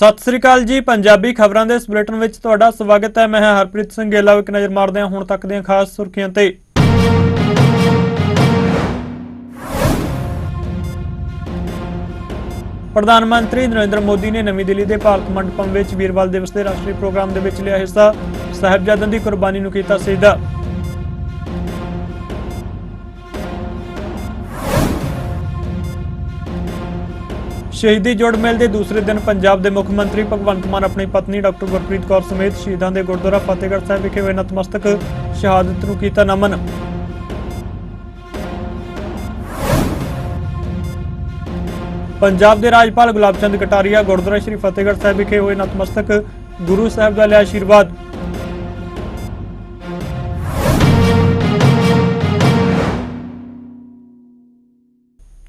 ਸਤਿ ਸ੍ਰੀ ਅਕਾਲ ਜੀ। ਪੰਜਾਬੀ ਖਬਰਾਂ ਦੇ ਇਸ ਬੁਲੇਟਿਨ ਵਿੱਚ ਤੁਹਾਡਾ ਸਵਾਗਤ ਹੈ। ਮੈਂ ਹਾਂ ਹਰਪ੍ਰੀਤ ਸਿੰਘ ਗੇਲਾ। ਇੱਕ ਨਜ਼ਰ ਮਾਰਦੇ ਹਾਂ ਹੁਣ ਤੱਕ ਦੀਆਂ ਖਾਸ ਸੁਰਖੀਆਂ ਤੇ। ਪ੍ਰਧਾਨ ਮੰਤਰੀ ਨਰਿੰਦਰ ਮੋਦੀ ਨੇ ਨਵੀਂ ਦਿੱਲੀ ਦੇ ਭਾਰਤ ਮੰਡਪਮ ਵਿੱਚ ਵੀਰਵਾਲ ਦਿਵਸ ਦੇ ਰਾਸ਼ਟਰੀ ਪ੍ਰੋਗਰਾਮ ਦੇ ਵਿੱਚ ਲਿਆ ਹਿੱਸਾ। ਸਾਹਿਬਜ਼ਾਦਿਆਂ ਦੀ ਕੁਰਬਾਨੀ ਨੂੰ ਕੀਤਾ ਸਿਜਦਾ। ਸ਼ਹੀਦੀ ਜੋੜ ਮੇਲ ਦੇ ਦੂਸਰੇ ਦਿਨ ਪੰਜਾਬ ਦੇ ਮੁੱਖ ਮੰਤਰੀ ਭਗਵੰਤ ਮਾਨ ਆਪਣੀ ਪਤਨੀ ਡਾਕਟਰ ਗੁਰਪ੍ਰੀਤ ਕੌਰ ਸਮੇਤ ਸ਼ਹੀਦਾਂ ਦੇ ਗੁਰਦੁਆਰਾ ਫਤਿਹਗੜ੍ਹ ਸਾਹਿਬ ਵਿਖੇ ਹੋਏ ਨਤਮਸਤਕ। ਸ਼ਹਾਦਤ ਨੂੰ ਕੀਤਾ ਨਮਨ। ਪੰਜਾਬ ਦੇ ਰਾਜਪਾਲ ਗੁਲਾਬ ਚੰਦ ਕਟਾਰੀਆ ਗੁਰਦੁਆਰਾ ਸ਼੍ਰੀ ਫਤਿਹਗੜ੍ਹ ਸਾਹਿਬ ਵਿਖੇ ਹੋਏ ਨਤਮਸਤਕ। ਗੁਰੂ ਸਾਹਿਬ ਦਾ ਲਿਆ ਆਸ਼ੀਰਵਾਦ।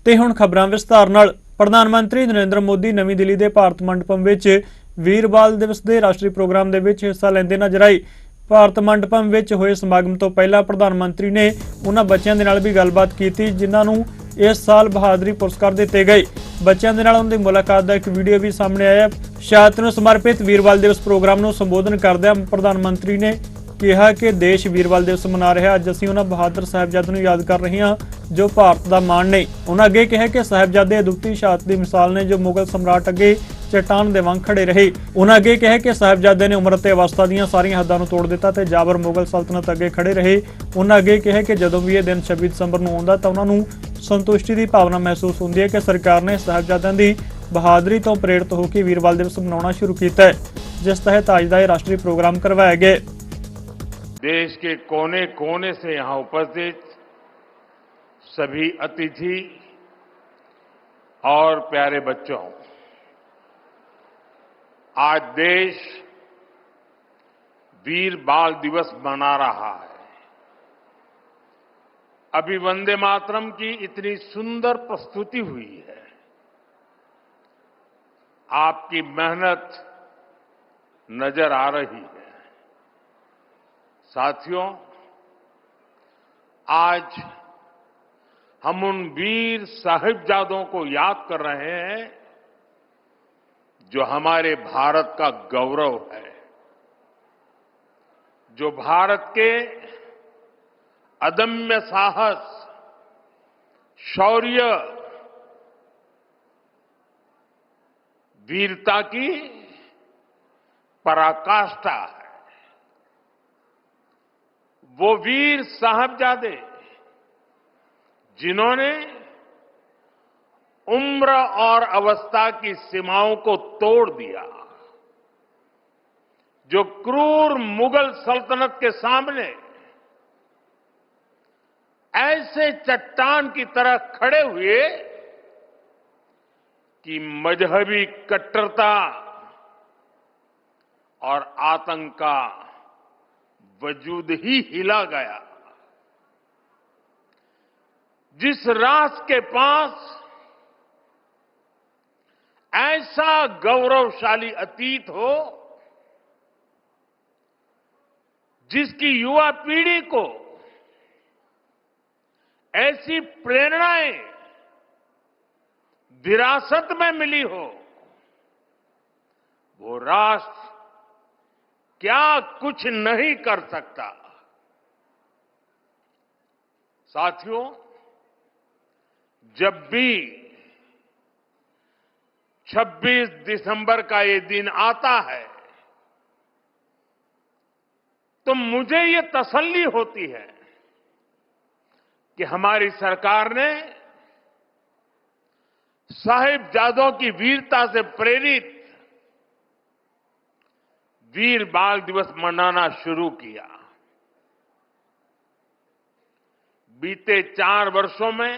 ਤੇ ਹੁਣ ਖਬਰਾਂ ਵਿਸਤਾਰ ਨਾਲ। ਪ੍ਰਧਾਨ ਮੰਤਰੀ ਨਰਿੰਦਰ ਮੋਦੀ ਨਵੀਂ ਦਿੱਲੀ ਦੇ ਭਾਰਤ ਮੰਡਪਮ ਵਿੱਚ ਵੀਰਵਾਲ ਦਿਵਸ ਦੇ ਰਾਸ਼ਟਰੀ ਪ੍ਰੋਗਰਾਮ ਦੇ ਵਿੱਚ ਹਿੱਸਾ ਲੈਂਦੇ ਨਜ਼ਰ ਆਏ। ਭਾਰਤ ਮੰਡਪਮ ਵਿੱਚ ਹੋਏ ਸਮਾਗਮ ਤੋਂ ਪਹਿਲਾਂ ਪ੍ਰਧਾਨ ਮੰਤਰੀ ਨੇ ਉਹਨਾਂ ਬੱਚਿਆਂ ਦੇ ਨਾਲ ਵੀ ਗੱਲਬਾਤ ਕੀਤੀ ਜਿਨ੍ਹਾਂ ਨੂੰ ਇਸ ਸਾਲ ਬਹਾਦਰੀ ਪੁਰਸਕਾਰ ਦਿੱਤੇ ਗਏ। ਬੱਚਿਆਂ ਦੇ ਨਾਲ ਉਹਨਾਂ ਦੀ ਮੁਲਾਕਾਤ ਦਾ ਇੱਕ ਵੀਡੀਓ ਵੀ ਸਾਹਮਣੇ ਆਇਆ। ਸ਼ਹਾਦਤ ਨੂੰ ਸਮਰਪਿਤ ਵੀਰਵਾਲ ਦਿਵਸ ਪ੍ਰੋਗਰਾਮ ਨੂੰ ਸੰਬੋਧਨ ਕਰਦਿਆਂ ਪ੍ਰਧਾਨ ਮੰਤਰੀ ਨੇ ਕਿਹਾ ਕਿ ਦੇਸ਼ ਵੀਰਵਾਲ ਦਿਵਸ ਮਨਾ ਰਿਹਾ। ਅੱਜ ਅਸੀਂ ਉਹਨਾਂ ਬਹਾਦਰ ਸਾਹਿਬਜ਼ਾਦਿਆਂ ਨੂੰ ਯਾਦ ਕਰ ਰਹੇ ਹਾਂ ਜੋ ਭਾਰਤ ਦਾ ਮਾਣ ਨੇ। ਉਹਨਾਂ ਅੱਗੇ ਕਿਹਾ ਕਿ ਸਾਹਿਬਜ਼ਾਦੇ ਅਦੁੱਤੀ ਸ਼ਹਾਦਤ ਦੀ ਮਿਸਾਲ ਨੇ ਜੋ ਮੁਗਲ ਸਮਰਾਟ ਅੱਗੇ ਚਟਾਨ ਦੇ ਵਾਂਗ ਖੜੇ ਰਹੇ। ਉਹਨਾਂ ਅੱਗੇ ਕਿਹਾ ਕਿ ਸਾਹਿਬਜ਼ਾਦੇ ਨੇ ਉਮਰ ਤੇ ਅਵਸਥਾ ਦੀਆਂ ਸਾਰੀਆਂ ਹੱਦਾਂ ਨੂੰ ਤੋੜ ਦਿੱਤਾ ਤੇ ਜਾਬਰ ਮੁਗਲ ਸਲਤਨਤ ਅੱਗੇ ਖੜੇ ਰਹੇ। ਉਹਨਾਂ ਅੱਗੇ ਕਿਹਾ ਕਿ ਜਦੋਂ ਵੀ ਇਹ ਦਿਨ 26 ਦਸੰਬਰ ਨੂੰ ਆਉਂਦਾ ਤਾਂ ਉਹਨਾਂ ਨੂੰ ਸੰਤੁਸ਼ਟੀ ਦੀ ਭਾਵਨਾ ਮਹਿਸੂਸ ਹੁੰਦੀ ਹੈ ਕਿ ਸਰਕਾਰ ਨੇ ਸਾਹਿਬਜ਼ਾਦਿਆਂ ਦੀ ਬਹਾਦਰੀ ਤੋਂ ਪ੍ਰੇਰਿਤ ਹੋ ਕੇ ਵੀਰਵਾਲ ਦਿਵਸ ਮਨਾਉਣਾ ਸ਼ੁਰੂ ਕੀਤਾ ਹੈ, ਜਿਸ ਤਹਿਤ ਅੱਜ ਦਾ ਇਹ ਰਾਸ਼ਟਰੀ प्रोग्राम करवाया गया। देश के कोने कोने से यहां उपस्थित सभी अतिथि और प्यारे बच्चों, आज देश वीर बाल दिवस मना रहा है। अभी वंदे मातरम की इतनी सुंदर प्रस्तुति हुई है। आपकी मेहनत नजर आ रही है। साथियों, आज हम उन वीर साहिबजादों को याद कर रहे हैं जो हमारे भारत का गौरव है, जो भारत के अदम्य साहस, शौर्य, वीरता की पराकाष्ठा है। वो वीर साहबजादे जिन्होंने उम्र और अवस्था की सीमाओं को तोड़ दिया, जो क्रूर मुगल सल्तनत के सामने ऐसे चट्टान की तरह खड़े हुए कि मजहबी कट्टरता और आतंक का वजूद ही हिला गया। जिस राष्ट्र के पास ऐसा गौरवशाली अतीत हो, जिसकी युवा पीढ़ी को ऐसी प्रेरणाएं विरासत में मिली हो, वो राष्ट्र क्या कुछ नहीं कर सकता। साथियों, जब भी 26 दिसंबर का ये दिन आता है तो मुझे ये तसल्ली होती है कि हमारी सरकार ने साहिबजादों की वीरता से प्रेरित वीर बाल दिवस मनाना शुरू किया। बीते 4 वर्षों में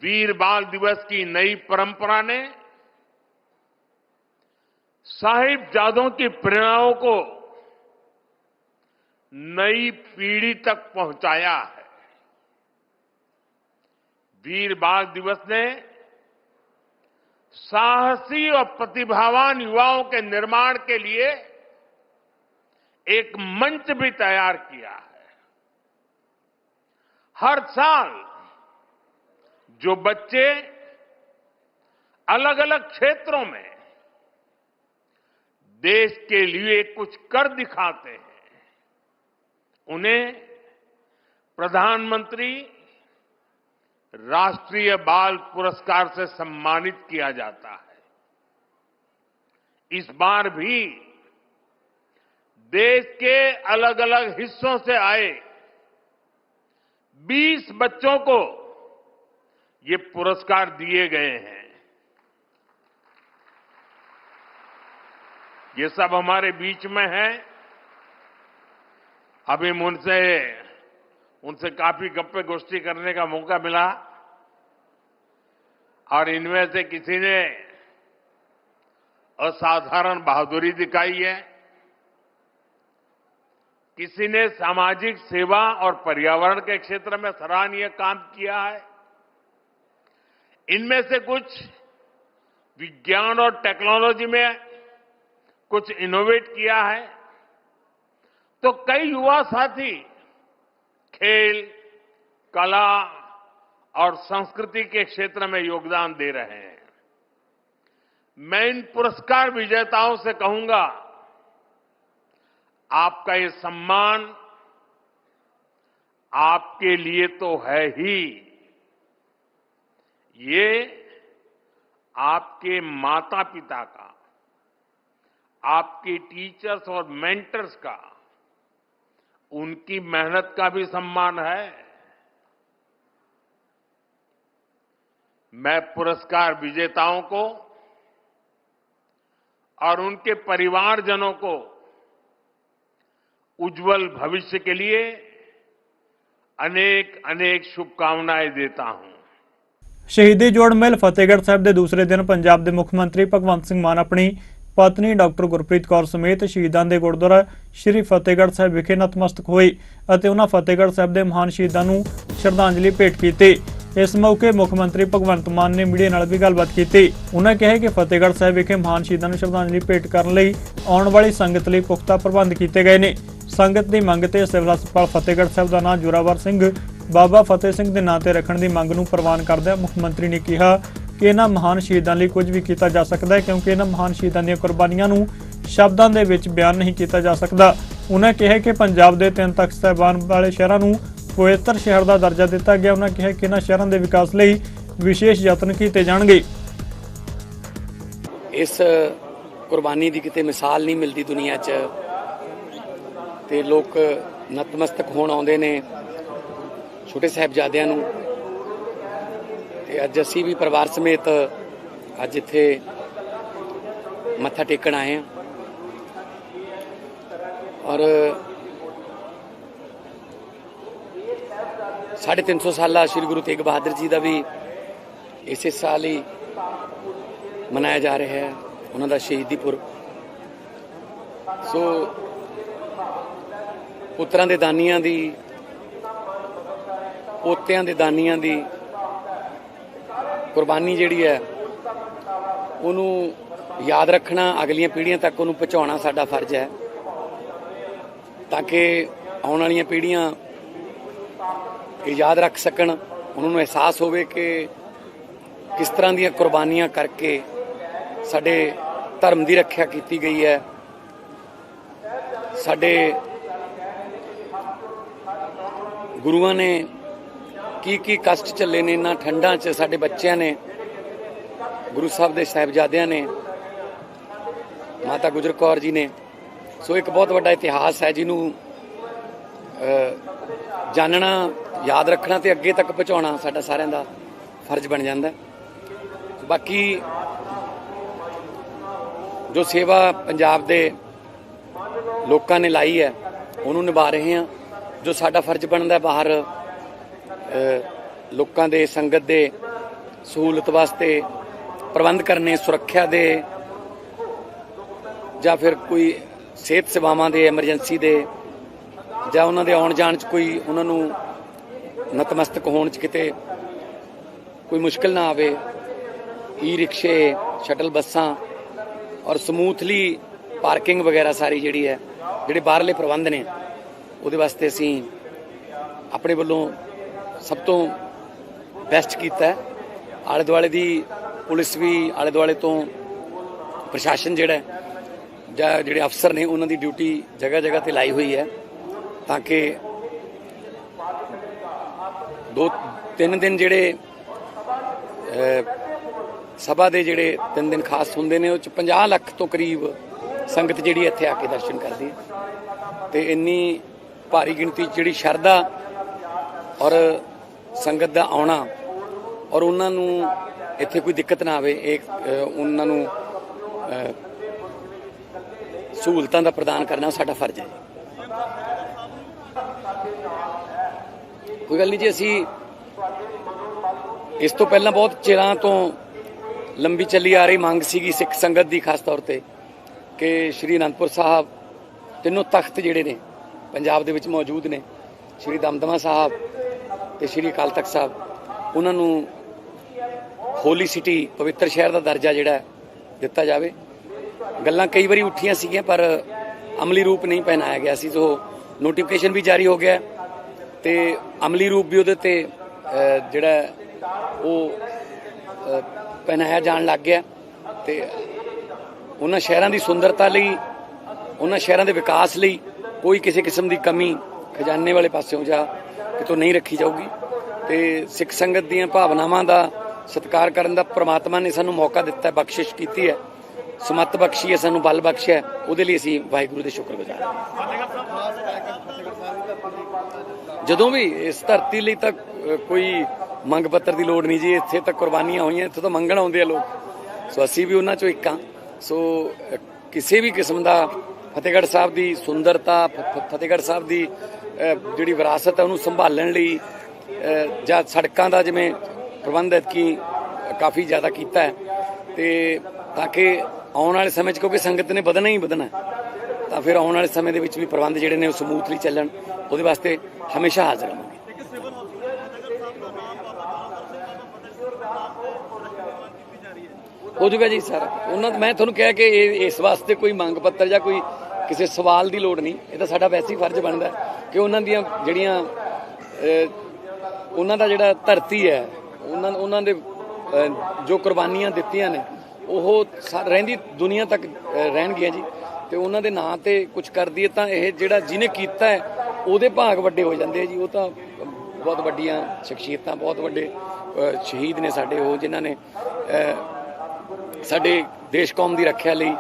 वीर बाल दिवस की नई परंपरा ने साहिबजादों की प्रेरणाओं को नई पीढ़ी तक पहुंचाया है। वीर बाल दिवस ने साहसी और प्रतिभावान युवाओं के निर्माण के लिए एक मंच भी तैयार किया है। हर साल जो बच्चे अलग अलग क्षेत्रों में देश के लिए कुछ कर दिखाते हैं, उन्हें प्रधानमंत्री राष्ट्रीय बाल पुरस्कार से सम्मानित किया जाता है। इस बार भी देश के अलग अलग हिस्सों से आए 20 बच्चों को ये पुरस्कार दिए गए हैं। ये सब हमारे बीच में है। अभी उनसे काफी गप्पे गोष्ठी करने का मौका मिला और इनमें से किसी ने असाधारण बहादुरी दिखाई है, किसी ने सामाजिक सेवा और पर्यावरण के क्षेत्र में सराहनीय काम किया है। इनमें से कुछ विज्ञान और टेक्नोलॉजी में कुछ इनोवेट किया है, तो कई युवा साथी खेल, कला और संस्कृति के क्षेत्र में योगदान दे रहे हैं। मैं इन पुरस्कार विजेताओं से कहूंगा, आपका ये सम्मान आपके लिए तो है ही, ये आपके माता पिता का, आपके टीचर्स और मेंटर्स का, उनकी मेहनत का भी सम्मान है। मैं पुरस्कार विजेताओं को और उनके परिवारजनों को उज्जवल भविष्य के लिए अनेक अनेक शुभकामनाएं देता हूं। शहीदी ਜੋੜ ਮੇਲ ਫਤਿਹਗੜ੍ਹ ਸਾਹਿਬ ਦੇ ਦੂਸਰੇ ਦਿਨ ਪੰਜਾਬ ਦੇ ਮੁੱਖ ਮੰਤਰੀ ਭਗਵੰਤ ਸਿੰਘ ਮਾਨ ਆਪਣੀ ਪਤਨੀ ਡਾਕਟਰ ਗੁਰਪ੍ਰੀਤ ਕੌਰ ਸਮੇਤ ਸ਼ਹੀਦਾਂ ਦੇ ਗੁਰਦੁਆਰਾ ਸ਼੍ਰੀ ਫਤਿਹਗੜ੍ਹ ਸਾਹਿਬ ਵਿਖੇ ਨਤਮਸਤਕ ਹੋਏ ਅਤੇ ਉਹਨਾਂ ਫਤਿਹਗੜ੍ਹ ਸਾਹਿਬ ਦੇ ਮਹਾਨ ਸ਼ਹੀਦਾਂ ਨੂੰ ਸ਼ਰਧਾਂਜਲੀ ਭੇਟ ਕੀਤੀ। ਇਸ ਮੌਕੇ ਮੁੱਖ ਮੰਤਰੀ ਭਗਵੰਤ ਮਾਨ ਨੇ ਮੀਡੀਆ ਨਾਲ ਵੀ ਗੱਲਬਾਤ ਕੀਤੀ। ਉਹਨਾਂ ਕਿਹਾ ਕਿ ਫਤਿਹਗੜ੍ਹ ਸਾਹਿਬ ਵਿਖੇ ਮਹਾਨ ਸ਼ਹੀਦਾਂ ਨੂੰ ਸ਼ਰਧਾਂਜਲੀ ਭੇਟ ਕਰਨ ਲਈ ਆਉਣ ਵਾਲੀ ਸੰਗਤ ਲਈ ਪੁਖਤਾ ਪ੍ਰਬੰਧ ਕੀਤੇ ਗਏ ਨੇ। ਸੰਗਤ ਦੀ ਮੰਗ ਤੇ ਸਿਵਲ ਹਸਪਤਾਲ ਫਤਿਹਗੜ੍ਹ ਸਾਹਿਬ ਦਾ ਨਾਂ ਜੋਰਾਵਰ ਸਿੰਘ ਬਾਬਾ ਫਤਿਹ ਸਿੰਘ ਦੇ ਨਾਂ ਤੇ ਰੱਖਣ ਦੀ ਮੰਗ ਨੂੰ ਪ੍ਰਵਾਨ ਕਰਦਿਆਂ ਮੁੱਖ ਮੰਤਰੀ ਨੇ ਕਿਹਾ ਕਿ ਇਹਨਾਂ ਮਹਾਨ ਸ਼ਹੀਦਾਂ ਲਈ ਕੁਝ ਵੀ ਕੀਤਾ ਜਾ ਸਕਦਾ ਹੈ, ਕਿਉਂਕਿ ਇਹਨਾਂ ਮਹਾਨ ਸ਼ਹੀਦਾਂ ਦੀਆਂ ਕੁਰਬਾਨੀਆਂ ਨੂੰ ਸ਼ਬਦਾਂ ਦੇ ਵਿੱਚ ਬਿਆਨ ਨਹੀਂ ਕੀਤਾ ਜਾ ਸਕਦਾ। ਉਹਨਾਂ ਕਿਹਾ ਕਿ ਪੰਜਾਬ ਦੇ 3 ਤਖ਼ਤ ਸਾਹਿਬਾਨ ਵਾਲੇ ਸ਼ਹਿਰਾਂ ਨੂੰ ਪਵਿੱਤਰ ਸ਼ਹਿਰ ਦਾ ਦਰਜਾ ਦਿੱਤਾ ਗਿਆ। ਉਹਨਾਂ ਕਿਹਾ ਕਿ ਇਹਨਾਂ ਸ਼ਹਿਰਾਂ ਦੇ ਵਿਕਾਸ ਲਈ ਵਿਸ਼ੇਸ਼ ਯਤਨ ਕੀਤੇ ਜਾਣਗੇ। ਇਸ ਕੁਰਬਾਨੀ ਦੀ ਕਿਤੇ ਮਿਸਾਲ ਨਹੀਂ ਮਿਲਦੀ ਦੁਨੀਆ 'ਚ, ਤੇ ਲੋਕ ਨਤਮਸਤਕ ਹੋਣ ਆਉਂਦੇ ਨੇ ਛੋਟੇ ਸਾਹਿਬਜ਼ਾਦਿਆਂ ਨੂੰ। ਤੇ ਅੱਜ ਅਸੀਂ ਵੀ ਪਰਿਵਾਰ ਸਮੇਤ ਅੱਜ ਇੱਥੇ ਮੱਥਾ ਟੇਕਣ ਆਏ ਹਾਂ ਔਰ 350 ਸਾਲਾ ਸ਼੍ਰੀ ਗੁਰੂ ਤੇਗ ਬਹਾਦਰ ਜੀ ਦਾ ਵੀ ਇਸੇ ਸਾਲ ਹੀ ਮਨਾਇਆ ਜਾ ਰਿਹਾ ਹੈ, ਉਹਨਾਂ ਦਾ ਸ਼ਹੀਦੀ ਪੁਰਬ। ਸੋ ਪੁੱਤਰਾਂ ਦੇ ਦਾਨੀਆਂ ਦੀ, ਪੋਤਿਆਂ ਦੇ ਦਾਨੀਆਂ ਦੀ ਕੁਰਬਾਨੀ ਜਿਹੜੀ ਹੈ ਉਹਨੂੰ ਯਾਦ ਰੱਖਣਾ, ਅਗਲੀਆਂ ਪੀੜ੍ਹੀਆਂ ਤੱਕ ਉਹਨੂੰ ਪਹੁੰਚਾਉਣਾ ਸਾਡਾ ਫਰਜ਼ ਹੈ, ਤਾਂ ਕਿ ਆਉਣ ਵਾਲੀਆਂ ਪੀੜ੍ਹੀਆਂ ਇਹ ਯਾਦ ਰੱਖ ਸਕਣ, ਉਹਨਾਂ ਨੂੰ ਅਹਿਸਾਸ ਹੋਵੇ ਕਿ ਕਿਸ ਤਰ੍ਹਾਂ ਦੀਆਂ ਕੁਰਬਾਨੀਆਂ ਕਰਕੇ ਸਾਡੇ ਧਰਮ ਦੀ ਰੱਖਿਆ ਕੀਤੀ ਗਈ ਹੈ। ਸਾਡੇ ਗੁਰੂਆਂ ਨੇ ਕੀ ਕਸ਼ਟ ਝੱਲੇ ਨੇ ਇਹਨਾਂ ਠੰਡਾਂ 'ਚ, ਸਾਡੇ ਬੱਚਿਆਂ ਨੇ, ਗੁਰੂ ਸਾਹਿਬ ਦੇ ਸਾਹਿਬਜ਼ਾਦਿਆਂ ਨੇ, ਮਾਤਾ ਗੁਜਰ ਕੌਰ ਜੀ ਨੇ। ਸੋ ਇੱਕ ਬਹੁਤ ਵੱਡਾ ਇਤਿਹਾਸ ਹੈ ਜਿਹਨੂੰ ਜਾਣਨਾ, ਯਾਦ ਰੱਖਣਾ ਤੇ ਅੱਗੇ ਤੱਕ ਪਹੁੰਚਾਉਣਾ ਸਾਡਾ ਸਾਰਿਆਂ ਦਾ ਫਰਜ਼ ਬਣ ਜਾਂਦਾ। ਬਾਕੀ ਜੋ ਸੇਵਾ ਪੰਜਾਬ ਦੇ ਲੋਕਾਂ ਨੇ ਲਾਈ ਹੈ ਉਹਨੂੰ ਨਿਭਾ ਰਹੇ ਹਾਂ। ਜੋ ਸਾਡਾ ਫਰਜ਼ ਬਣਦਾ ਬਾਹਰ ਲੋਕਾਂ ਦੇ, ਸੰਗਤ ਦੇ ਸਹੂਲਤ ਵਾਸਤੇ ਪ੍ਰਬੰਧ ਕਰਨੇ, ਸੁਰੱਖਿਆ ਦੇ ਜਾਂ ਫਿਰ ਕੋਈ ਸਿਹਤ ਸੇਵਾਵਾਂ ਦੇ, ਐਮਰਜੈਂਸੀ ਦੇ, ਜਾਂ ਉਹਨਾਂ ਦੇ ਆਉਣ ਜਾਣ 'ਚ ਕੋਈ ਉਹਨਾਂ ਨੂੰ ਨਤਮਸਤਕ ਹੋਣ 'ਚ ਕਿਤੇ ਕੋਈ ਮੁਸ਼ਕਿਲ ਨਾ ਆਵੇ। ਈ ਰਿਕਸ਼ੇ, ਸ਼ਟਲ ਬੱਸਾਂ ਔਰ ਸਮੂਥਲੀ ਪਾਰਕਿੰਗ ਵਗੈਰਾ ਸਾਰੀ ਜਿਹੜੀ ਹੈ, ਜਿਹੜੇ ਬਾਹਰਲੇ ਪ੍ਰਬੰਧ ਨੇ, ਉਹਦੇ ਵਾਸਤੇ ਅਸੀਂ ਆਪਣੇ ਵੱਲੋਂ ਸਭ ਤੋਂ ਬੈਸਟ ਕੀਤਾ। ਆਲੇ ਦੁਆਲੇ ਦੀ पुलिस भी आले दुआले तो प्रशासन जिहड़ा ਜਾਂ ਜਿਹੜੇ ਅਫਸਰ ਨੇ ਉਹਨਾਂ ਦੀ ਡਿਊਟੀ ਜਗ੍ਹਾ ਜਗ੍ਹਾ ਤੇ ਲਾਈ ਹੋਈ ਹੈ ਤਾਂ ਕਿ 2-3 ਦਿਨ ਜਿਹੜੇ ਸਭਾ ਦੇ ਜਿਹੜੇ 3 ਦਿਨ ਖਾਸ ਹੁੰਦੇ ਨੇ ਉਹ 'ਚ 50 ਲੱਖ ਤੋਂ ਕਰੀਬ ਸੰਗਤ ਜਿਹੜੀ ਇੱਥੇ ਆ ਕੇ ਦਰਸ਼ਨ ਕਰਦੀ ਹੈ ਤੇ ਇੰਨੀ ਭਾਰੀ ਗਿਣਤੀ 'ਚ ਜਿਹੜੀ ਸ਼ਰਧਾ ਔਰ ਸੰਗਤ ਦਾ ਆਉਣਾ ਔਰ ਉਹਨਾਂ ਨੂੰ ਇੱਥੇ ਕੋਈ ਦਿੱਕਤ ਨਾ ਆਵੇ ਇਹ ਉਹਨਾਂ ਨੂੰ ਸਹੂਲਤਾਂ ਦਾ ਪ੍ਰਦਾਨ ਕਰਨਾ ਸਾਡਾ ਫਰਜ਼ ਹੈ। ਕੋਈ ਗੱਲ ਨਹੀਂ ਜੀ, ਅਸੀਂ ਇਸ ਤੋਂ ਪਹਿਲਾਂ ਬਹੁਤ ਚਿਰਾਂ ਤੋਂ ਲੰਬੀ ਚੱਲੀ ਆ ਰਹੀ ਮੰਗ ਸੀਗੀ ਸਿੱਖ ਸੰਗਤ ਦੀ ਖਾਸ ਤੌਰ ਤੇ ਕਿ ਸ਼੍ਰੀ ਅਨੰਦਪੁਰ ਸਾਹਿਬ ਤਿੰਨੋਂ ਤਖਤ ਜਿਹੜੇ ਨੇ ਪੰਜਾਬ ਦੇ ਵਿੱਚ ਮੌਜੂਦ ਨੇ, ਸ਼੍ਰੀ ਦਮਦਮਾ ਸਾਹਿਬ ਤੇ ਸ਼੍ਰੀ ਅਕਾਲ ਤਖਤ ਸਾਹਿਬ, ਉਹਨਾਂ ਨੂੰ ਹੋਲੀ ਸਿਟੀ ਪਵਿੱਤਰ ਸ਼ਹਿਰ ਦਾ ਦਰਜਾ ਜਿਹੜਾ ਦਿੱਤਾ ਜਾਵੇ। ਗੱਲਾਂ ਕਈ ਵਾਰੀ ਉੱਠੀਆਂ ਸੀਗੀਆਂ ਪਰ ਅਮਲੀ ਰੂਪ ਨਹੀਂ ਪਹਿਨਾਇਆ ਗਿਆ ਸੀ। ਸੋ ਨੋਟੀਫਿਕੇਸ਼ਨ ਵੀ ਜਾਰੀ ਹੋ ਗਿਆ ਤੇ ਅਮਲੀ ਰੂਪ ਵੀ ਉਹਦੇ ਤੇ ਜਿਹੜਾ ਉਹ ਪਹਿਨਾਇਆ ਜਾਣ ਲੱਗ ਗਿਆ ਤੇ ਉਹਨਾਂ ਸ਼ਹਿਰਾਂ ਦੀ ਸੁੰਦਰਤਾ ਲਈ, ਉਹਨਾਂ ਸ਼ਹਿਰਾਂ ਦੇ ਵਿਕਾਸ ਲਈ ਕੋਈ ਕਿਸੇ ਕਿਸਮ ਦੀ ਕਮੀ ਖਜ਼ਾਨੇ ਵਾਲੇ ਪਾਸਿਓਂ ਜਾਂ ਕਿਤੋਂ ਨਹੀਂ ਰੱਖੀ ਜਾਊਗੀ ਤੇ ਸਿੱਖ ਸੰਗਤ ਦੀਆਂ ਭਾਵਨਾਵਾਂ ਦਾ ਸਤਿਕਾਰ ਕਰਨ ਦਾ ਪ੍ਰਮਾਤਮਾ ਨੇ ਸਾਨੂੰ ਮੌਕਾ ਦਿੱਤਾ, ਬਖਸ਼ਿਸ਼ ਕੀਤੀ ਹੈ, ਸਮੱਤ ਬਖਸ਼ੀ ਹੈ, ਸਾਨੂੰ ਬਲ ਬਖਸ਼ਿਆ, ਉਹਦੇ ਲਈ ਅਸੀਂ ਵਾਹਿਗੁਰੂ ਦੇ ਸ਼ੁਕਰਗੁਜ਼ਾਰ ਹਾਂ। ਜਦੋਂ ਵੀ ਇਸ ਧਰਤੀ ਲਈ ਤਾਂ ਕੋਈ ਮੰਗ ਪੱਤਰ ਦੀ ਲੋੜ ਨਹੀਂ ਜੀ, ਇੱਥੇ ਤਾਂ ਕੁਰਬਾਨੀਆਂ ਹੋਈਆਂ, ਇੱਥੇ ਤਾਂ ਮੰਗਣ ਆਉਂਦੇ ਆ ਲੋਕ। ਸੋ ਅਸੀਂ ਵੀ ਉਹਨਾਂ ਚੋਂ ਇੱਕ ਹਾਂ। ਸੋ ਕਿਸੇ ਵੀ ਕਿਸਮ ਦਾ ਫਤਿਹਗੜ੍ਹ ਸਾਹਿਬ ਦੀ ਸੁੰਦਰਤਾ, ਫਤਿਹਗੜ੍ਹ ਸਾਹਿਬ ਦੀ ਜਿਹੜੀ ਵਿਰਾਸਤ ਹੈ ਉਹਨੂੰ ਸੰਭਾਲਣ ਲਈ ਜਾਂ ਸੜਕਾਂ ਦਾ ਜਿਵੇਂ ਪ੍ਰਬੰਧ ਐਤਕੀ ਕਾਫੀ ਜ਼ਿਆਦਾ ਕੀਤਾ ਹੈ ਤੇ ਤਾਂ ਕਿ ਆਉਣ ਵਾਲੇ ਸਮੇਂ 'ਚ ਕਿਉਂਕਿ ਸੰਗਤ ਨੇ ਵਧਣਾ ਹੀ ਵਧਣਾ ਤਾਂ ਫਿਰ ਆਉਣ ਵਾਲੇ ਸਮੇਂ ਦੇ ਵਿੱਚ ਵੀ ਪ੍ਰਬੰਧ ਜਿਹੜੇ ਨੇ ਉਹ ਸਮੂਥਲੀ ਚੱਲਣ, ਉਹਦੇ ਵਾਸਤੇ ਹਮੇਸ਼ਾ ਹਾਜ਼ਰ ਹਾਂ। ਹੋ ਜੂਗਾ ਜੀ ਸਾਰਾ ਉਹਨਾਂ ਮੈਂ ਤੁਹਾਨੂੰ ਕਿਹਾ ਕਿ ਇਸ ਵਾਸਤੇ ਕੋਈ ਮੰਗ ਪੱਤਰ ਜਾਂ ਕੋਈ ਕਿਸੇ ਸਵਾਲ ਦੀ ਲੋੜ ਨਹੀਂ, ਇਹ ਤਾਂ ਸਾਡਾ ਵੈਸੇ ਹੀ ਫਰਜ਼ ਬਣਦਾ ਕਿ ਉਹਨਾਂ ਦੀਆਂ ਜਿਹੜੀਆਂ ਉਹਨਾਂ ਦਾ ਜਿਹੜਾ ਧਰਤੀ ਹੈ, ਉਹਨਾਂ ਦੇ ਜੋ ਕੁਰਬਾਨੀਆਂ ਦਿੱਤੀਆਂ ਨੇ ਉਹ ਰਹਿੰਦੀ ਦੁਨੀਆ ਤੱਕ ਰਹਿਣਗੀਆਂ ਜੀ ਤੇ ਉਹਨਾਂ ਦੇ ਨਾਂ ਤੇ ਕੁਝ ਕਰ ਦਈਏ ਤਾਂ ਇਹ ਜਿਹੜਾ ਜਿਹਨੇ ਕੀਤਾ ਹੈ ਉਹਦੇ ਭਾਗ ਵੱਡੇ ਹੋ ਜਾਂਦੇ ਆ ਜੀ। ਉਹ ਤਾਂ ਬਹੁਤ ਵੱਡੀਆਂ ਸ਼ਖਸੀਅਤਾਂ, ਬਹੁਤ ਵੱਡੇ ਸ਼ਹੀਦ ਨੇ ਸਾਡੇ, ਉਹ ਜਿਨ੍ਹਾਂ ਨੇ ਸਾਡੇ ਦੇਸ਼ ਕੌਮ ਦੀ ਰੱਖਿਆ ਲਈ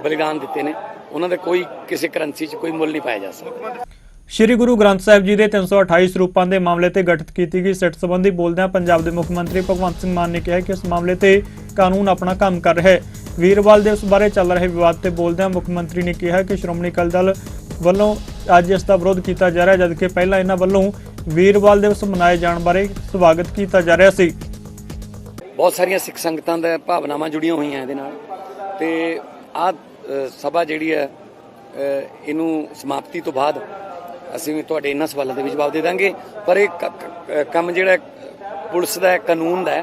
ਬਲੀਦਾਨ ਦਿੱਤੇ ਨੇ, ਉਹਨਾਂ ਦੇ ਕੋਈ ਕਿਸੇ ਕਰੰਸੀ 'ਚ ਕੋਈ ਮੁੱਲ ਨਹੀਂ ਪਾਇਆ ਜਾ ਸਕਦਾ। ਸ਼੍ਰੀ ਗੁਰੂ ਗ੍ਰੰਥ ਸਾਹਿਬ ਜੀ ਦੇ 328 ਸਰੂਪਾਂ ਦੇ ਮਾਮਲੇ ਤੇ ਗਠਿਤ ਕੀਤੀ ਗਈ ਸਿੱਟ ਸੰਬੰਧੀ ਬੋਲਦਿਆਂ ਪੰਜਾਬ ਦੇ ਮੁੱਖ ਮੰਤਰੀ ਭਗਵੰਤ ਸਿੰਘ ਮਾਨ ਨੇ ਕਿਹਾ ਕਿ ਇਸ ਮਾਮਲੇ ਤੇ ਕਾਨੂੰਨ ਆਪਣਾ ਕੰਮ ਕਰ ਰਿਹਾ ਹੈ। ਵੀਰਵਾਲ ਦਿਵਸ ਬਾਰੇ ਚੱਲ ਰਹੇ ਵਿਵਾਦ ਤੇ ਬੋਲਦਿਆਂ ਮੁੱਖ ਮੰਤਰੀ ਨੇ ਕਿਹਾ ਕਿ ਸ਼੍ਰੋਮਣੀ ਅਕਾਲੀ ਦਲ ਵੱਲੋਂ ਅੱਜ ਇਸ ਦਾ ਵਿਰੋਧ ਕੀਤਾ ਜਾ ਰਿਹਾ ਜਦਕਿ ਪਹਿਲਾਂ ਇਹਨਾਂ ਵੱਲੋਂ ਵੀਰਵਾਲ ਦਿਵਸ ਮਨਾਏ ਜਾਣ ਬਾਰੇ ਸਵਾਗਤ ਕੀਤਾ ਜਾ ਰਿਹਾ ਸੀ। ਬਹੁਤ ਸਾਰੀਆਂ ਸਿੱਖ ਸੰਗਤਾਂ ਦਾ ਭਾਵਨਾਵਾਂ ਜੁੜੀਆਂ ਹੋਈਆਂ ਇਹਦੇ ਨਾਲ ਤੇ ਆਹ ਸਭਾ ਜਿਹੜੀ ਹੈ ਇਹਨੂੰ ਸਮਾਪਤੀ ਤੋਂ ਬਾਅਦ ਅਸੀਂ ਵੀ ਤੁਹਾਡੇ ਇਹਨਾਂ ਸਵਾਲਾਂ ਦੇ ਵੀ ਜਵਾਬ ਦੇ ਦਾਂਗੇ। ਪਰ ਇਹ ਕੰਮ ਜਿਹੜਾ ਪੁਲਿਸ ਦਾ ਹੈ, ਕਾਨੂੰਨ ਦਾ ਹੈ,